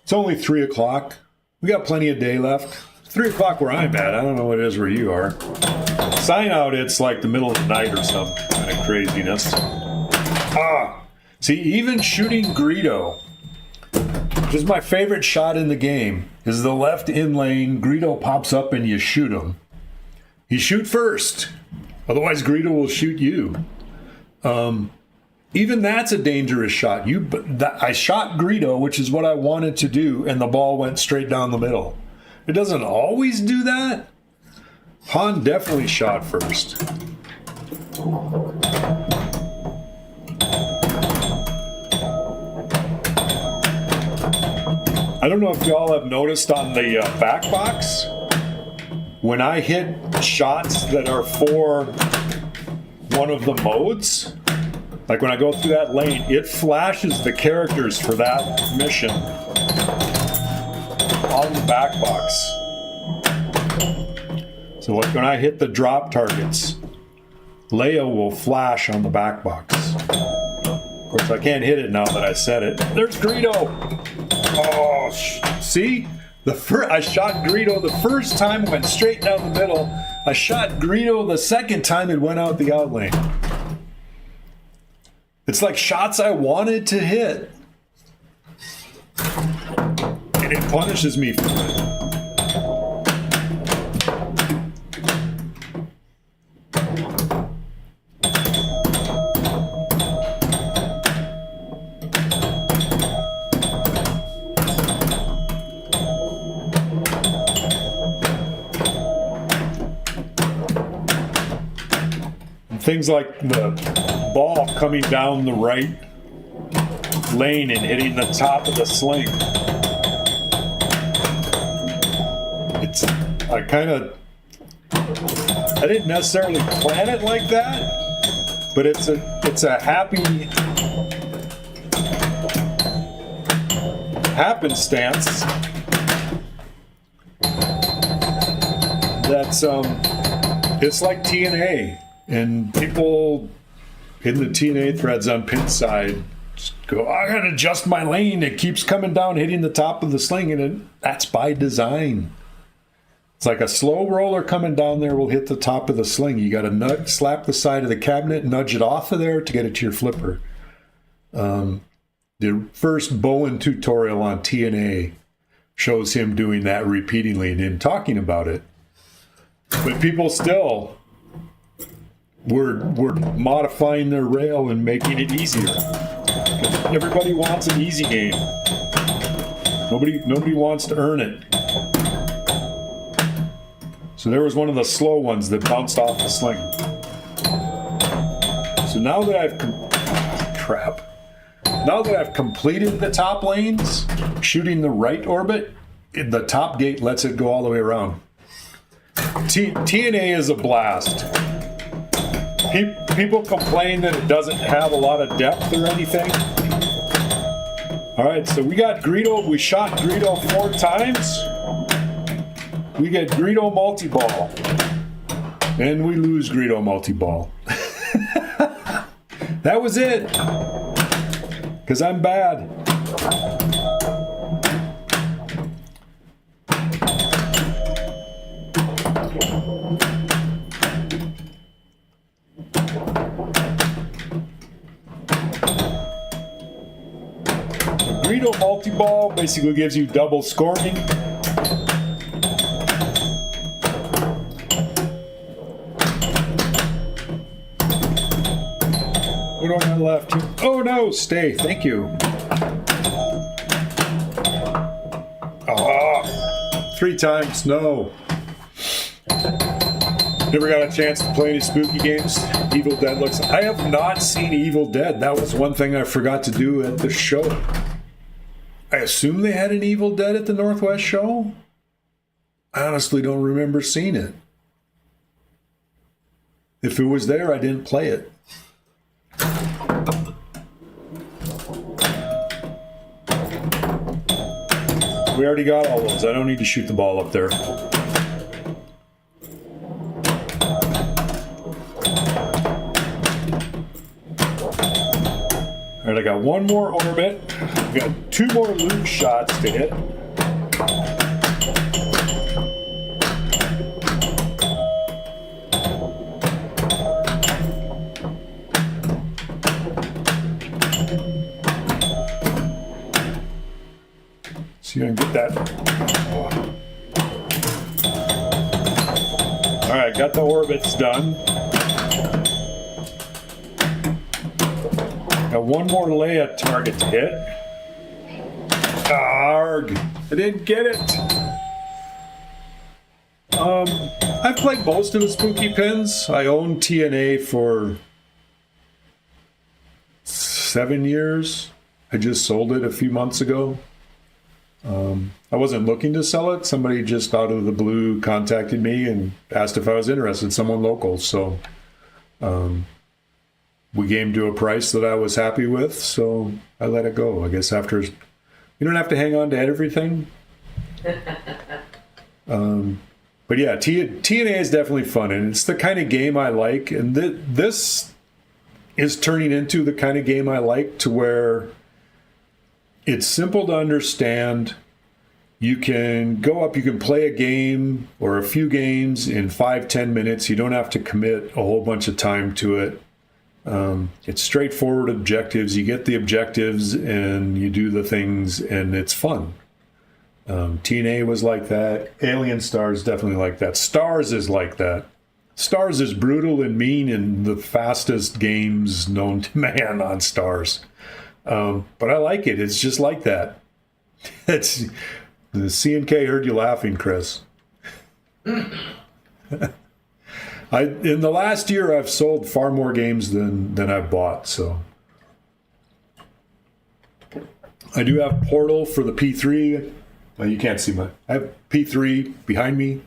It's only 3 o'clock. We got plenty of day left. 3 o'clock where I'm at. I don't know what it is where you are. Sign out, it's like the middle of the night or some kind of craziness. See, even shooting Greedo, which is my favorite shot in the game, is the left in lane. Greedo pops up and you shoot him. You shoot first, otherwise Greedo will shoot you. Even that's a dangerous shot. I shot Greedo, which is what I wanted to do, and the ball went straight down the middle. It doesn't always do that. Han definitely shot first. I don't know if y'all have noticed on the back box, when I hit shots that are for one of the modes, like when I go through that lane, it flashes the characters for that mission on the back box. So like when I hit the drop targets, Leia will flash on the back box. Of course, I can't hit it now that I said it. There's Greedo! Oh, see? I shot Greedo the first time, it went straight down the middle. I shot Greedo the second time, it went out the out lane. It's like shots I wanted to hit. And it punishes me for it. Things like the ball coming down the right lane and hitting the top of the sling. I didn't necessarily plan it like that, but it's a happy happenstance that's it's like TNA. And people in the TNA threads on Pinside just go, I gotta adjust my lane. It keeps coming down, hitting the top of the sling, and that's by design. It's like a slow roller coming down there will hit the top of the sling. You gotta slap the side of the cabinet, nudge it off of there to get it to your flipper. The first Bowen tutorial on TNA shows him doing that repeatedly and him talking about it. But people still we're modifying their rail and making it easier. Everybody wants an easy game. Nobody wants to earn it. So there was one of the slow ones that bounced off the sling. So now that I've completed the top lanes, shooting the right orbit, the top gate lets it go all the way around. TNA is a blast. People complain that it doesn't have a lot of depth or anything. All right, so we got Greedo. We shot Greedo 4 times. We get Greedo multi-ball. And we lose Greedo multi-ball. That was it. Because I'm bad. Greedo multi-ball basically gives you double scoring. What do I have left here? Oh no, stay. Thank you. Ah, 3 times, no. Never got a chance to play any spooky games. Evil Dead looks... I have not seen Evil Dead. That was one thing I forgot to do at the show. I assume they had an Evil Dead at the Northwest show? I honestly don't remember seeing it. If it was there, I didn't play it. We already got all those. I don't need to shoot the ball up there. All right, I got one more orbit. I've got two more loop shots to hit. See if I can get that. All right, got the orbits done. Got one more Leia target to hit. Arg! I didn't get it. I've played most of the Spooky Pins. I owned TNA for 7 years. I just sold it a few months ago. I wasn't looking to sell it. Somebody just out of the blue contacted me and asked if I was interested, someone local. So we came to a price that I was happy with, so I let it go. I guess after, you don't have to hang on to everything. But yeah, TNA is definitely fun, and it's the kind of game I like. And this is turning into the kind of game I like, to where it's simple to understand. You can go up, you can play a game or a few games in 5-10 minutes. You don't have to commit a whole bunch of time to it. It's straightforward objectives. You get the objectives and you do the things, and it's fun. TNA was like that. Alien Stars definitely like that. Stars is like that. Stars is brutal and mean and the fastest games known to man on Stars. But I like it. It's just like that. It's the C&K heard you laughing, Chris. In the last year, I've sold far more games than I've bought. So I do have Portal for the P3. Well, you can't see I have P3 behind me.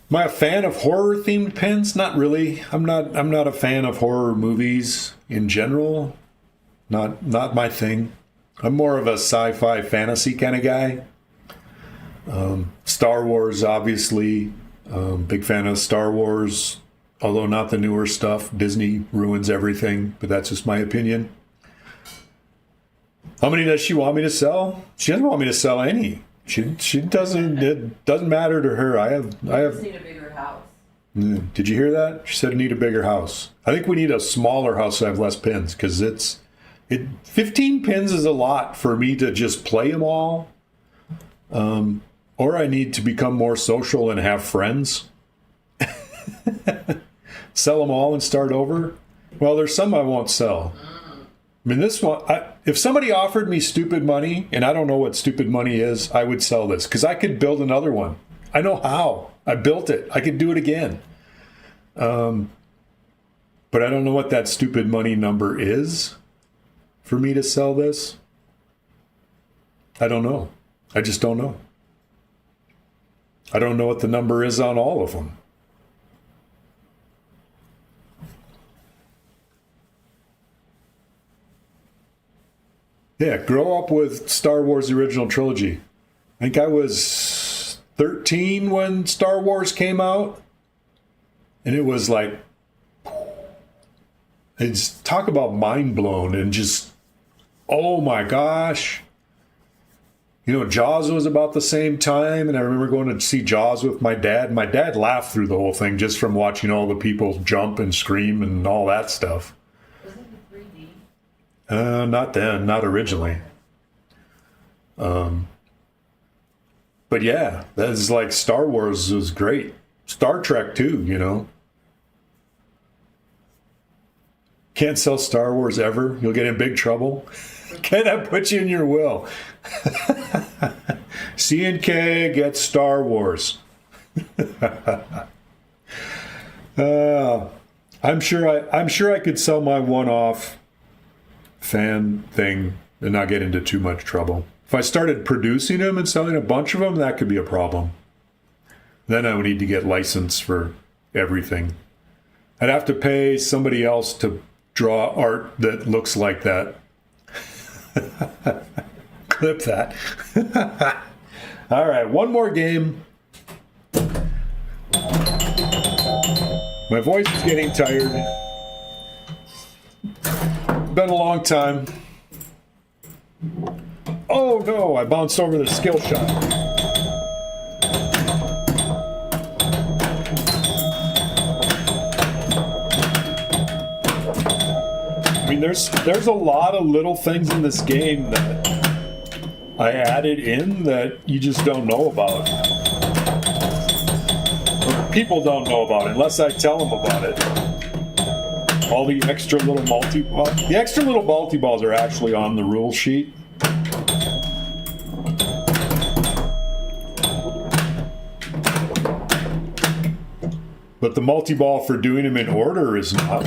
Am I a fan of horror themed pins? Not really. I'm not a fan of horror movies in general. Not my thing. I'm more of a sci-fi fantasy kind of guy. Star Wars, obviously. Big fan of Star Wars, although not the newer stuff. Disney ruins everything, but that's just my opinion. How many does she want me to sell? She doesn't want me to sell any. She doesn't. It doesn't matter to her. I have. Need a bigger house. Did you hear that? She said, "Need a bigger house." I think we need a smaller house to have less pins, because 15 pins is a lot for me to just play them all. Or I need to become more social and have friends. Sell them all and start over. Well, there's some I won't sell. I mean, this one, if somebody offered me stupid money, and I don't know what stupid money is, I would sell this, because I could build another one. I know how. I built it. I could do it again. But I don't know what that stupid money number is for me to sell this. I don't know. I just don't know. I don't know what the number is on all of them. Yeah, grow up with Star Wars The Original Trilogy. I think I was 13 when Star Wars came out. And it was like, it's talk about mind blown and just, oh my gosh. You know, Jaws was about the same time, and I remember going to see Jaws with my dad. My dad laughed through the whole thing just from watching all the people jump and scream and all that stuff. Was it in 3D? Not then, not originally. But yeah, that's like Star Wars was great. Star Trek too, you know. Can't sell Star Wars ever. You'll get in big trouble. Can I put you in your will? C&K gets Star Wars. I'm sure I could sell my one-off fan thing and not get into too much trouble. If I started producing them and selling a bunch of them, that could be a problem. Then I would need to get license for everything. I'd have to pay somebody else to draw art that looks like that. Clip that. All right, one more game. My voice is getting tired. Been a long time. Oh no, I bounced over the skill shot. I mean, there's a lot of little things in this game that I added in that you just don't know about. Or people don't know about it unless I tell them about it. All the extra little multi-balls. The extra little multi-balls are actually on the rule sheet. But the multi-ball for doing them in order is not.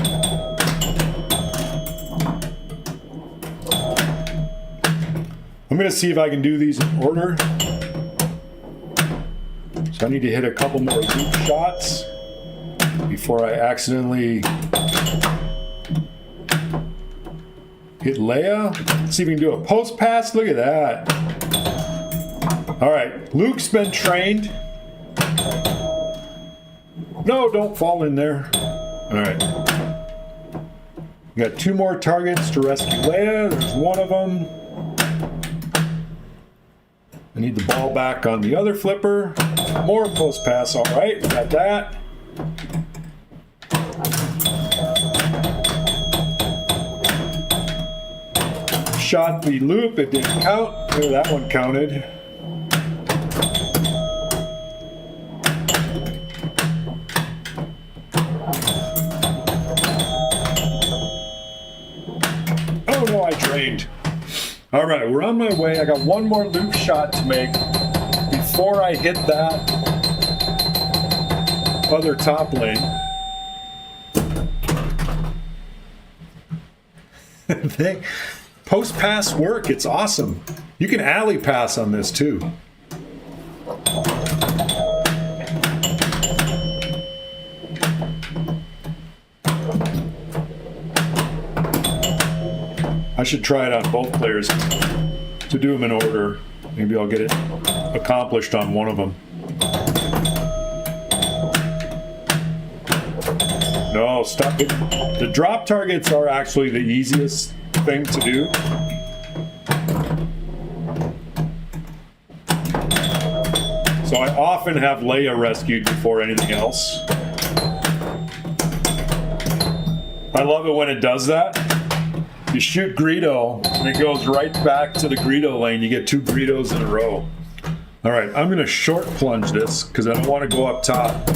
I'm going to see if I can do these in order. So I need to hit a couple more loop shots before I accidentally hit Leia. Let's see if we can do a post pass. Look at that. All right, Luke's been trained. No, don't fall in there. All right. We got 2 more targets to rescue Leia. There's one of them. I need the ball back on the other flipper. More post pass. All right, got that. Shot the loop. It didn't count. Oh, that one counted. Oh no, I drained. All right, we're on my way. I got one more loop shot to make before I hit that other top lane. Post pass work, it's awesome. You can alley pass on this too. I should try it on both players to do them in order. Maybe I'll get it accomplished on one of them. No, stop it. The drop targets are actually the easiest thing to do. So I often have Leia rescued before anything else. I love it when it does that. You shoot Greedo, and it goes right back to the Greedo lane. You get 2 Greedos in a row. All right, I'm going to short plunge this because I don't want to go up top.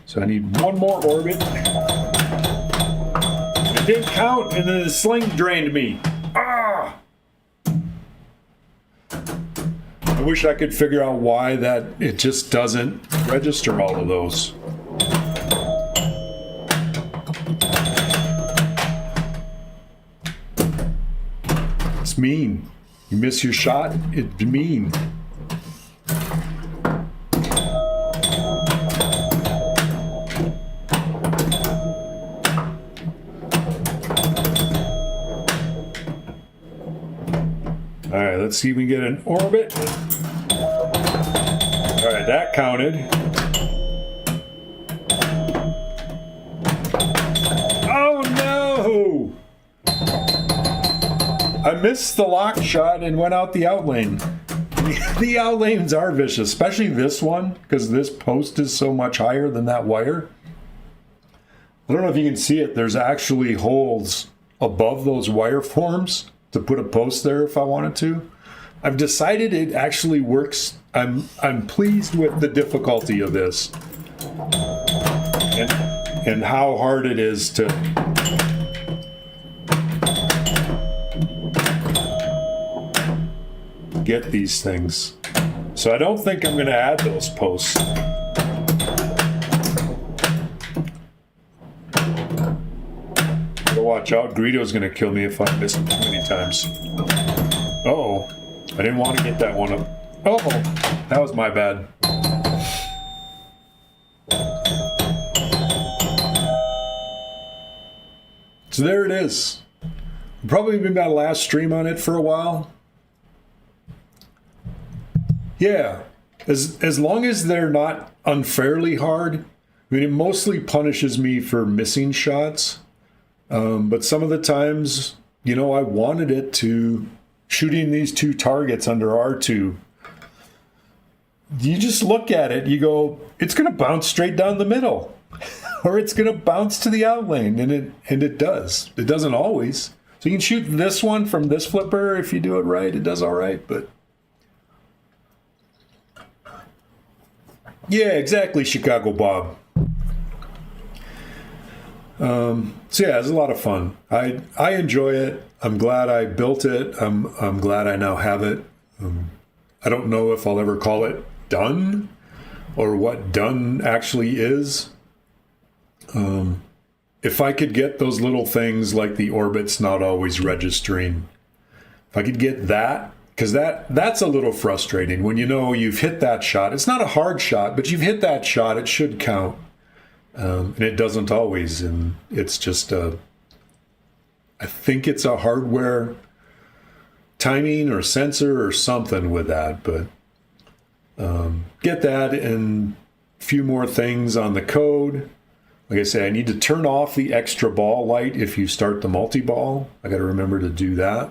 So I need one more orbit. It didn't count, and then the sling drained me. Ah! I wish I could figure out why that it just doesn't register all of those. It's mean. You miss your shot, it's mean. All right, let's see if we can get an orbit. All right, that counted. Oh no! I missed the lock shot and went out the out lane. The out lanes are vicious, especially this one, because this post is so much higher than that wire. I don't know if you can see it. There's actually holes above those wire forms to put a post there if I wanted to. I've decided it actually works. I'm pleased with the difficulty of this and how hard it is to get these things. So I don't think I'm going to add those posts. watch out. Greedo's going to kill me if I miss him too many times. Uh-oh. I didn't want to get that one up. Oh, that was my bad. So there it is. Probably been my last stream on it for a while. Yeah. As long as they're not unfairly hard. I mean, it mostly punishes me for missing shots. But some of the times, you know, I wanted it to shooting these two targets under R2. You just look at it, you go, it's going to bounce straight down the middle. Or it's going to bounce to the out lane, and it does. It doesn't always. So you can shoot this one from this flipper if you do it right. It does all right, but... Yeah, exactly, Chicago Bob. So yeah, it's a lot of fun. I enjoy it. I'm glad I built it. I'm glad I now have it. I don't know if I'll ever call it done or what done actually is. If I could get those little things like the orbits not always registering, if I could get that, because that's a little frustrating when you know you've hit that shot. It's not a hard shot, but you've hit that shot. It should count. And it doesn't always. And it's just, I think it's a hardware timing or sensor or something with that. But get that and a few more things on the code. Like I say, I need to turn off the extra ball light if you start the multi-ball. I got to remember to do that.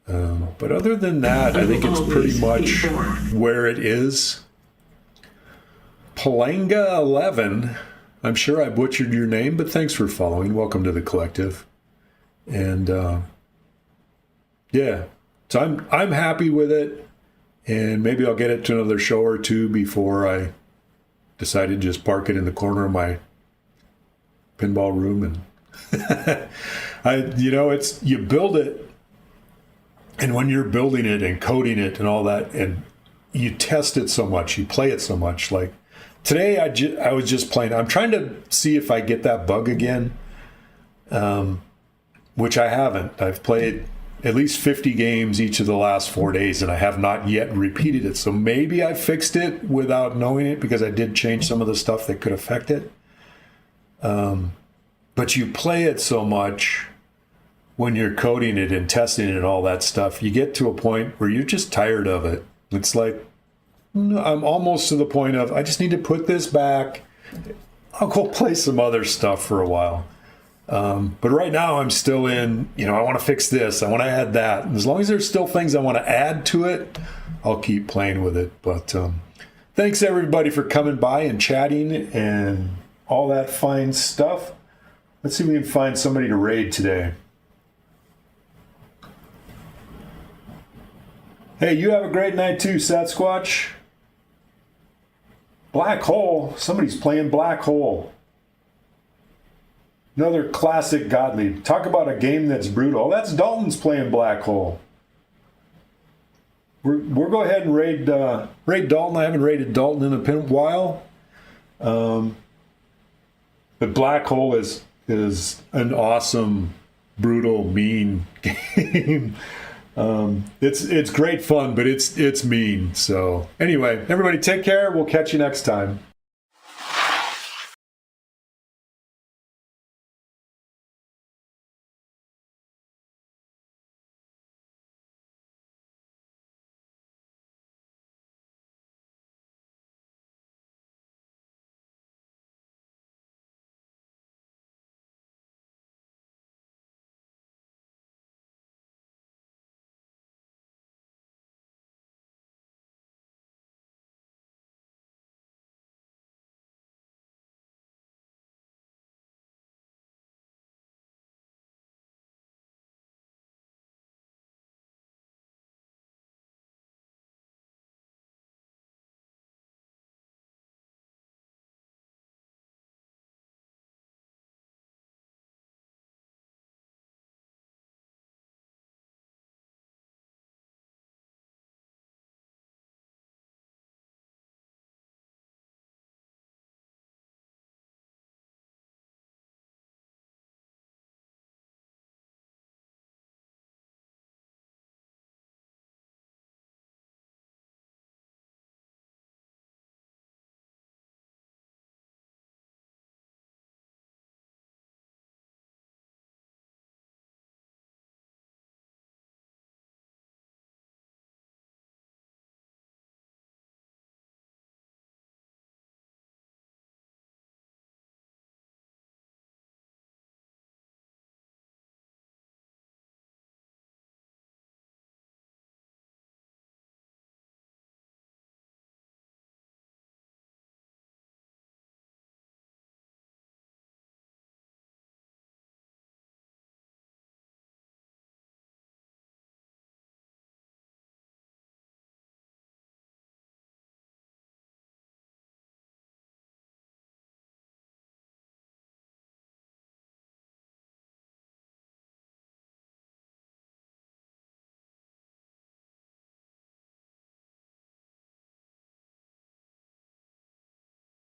But other than that, I think it's pretty much where it is. Palanga 11. I'm sure I butchered your name, but thanks for following. Welcome to the collective. And yeah, so I'm happy with it, and maybe I'll get it to another show or two before I decide to just park it in the corner of my pinball room. And it's you build it, and when you're building it and coding it and all that, and you test it so much, you play it so much. Like today, I was just playing. I'm trying to see if I get that bug again, which I haven't. I've played at least 50 games each of the last 4 days, and I have not yet repeated it. So maybe I fixed it without knowing it because I did change some of the stuff that could affect it. But you play it so much when you're coding it and testing it and all that stuff, you get to a point where you're just tired of it. It's like, I'm almost to the point of, I just need to put this back. I'll go play some other stuff for a while. But right now I'm still in, I want to fix this. I want to add that. And as long as there's still things I want to add to it, I'll keep playing with it. But thanks everybody for coming by and chatting and all that fine stuff. Let's see if we can find somebody to raid today. Hey, you have a great night too, Sasquatch. Black Hole. Somebody's playing Black Hole. Another classic Godly. Talk about a game that's brutal. That's Dalton's playing Black Hole. We'll go ahead and raid Dalton. I haven't raided Dalton in a while. But Black Hole is an awesome, brutal, mean game. It's great fun, but it's mean. So anyway, everybody take care. We'll catch you next time.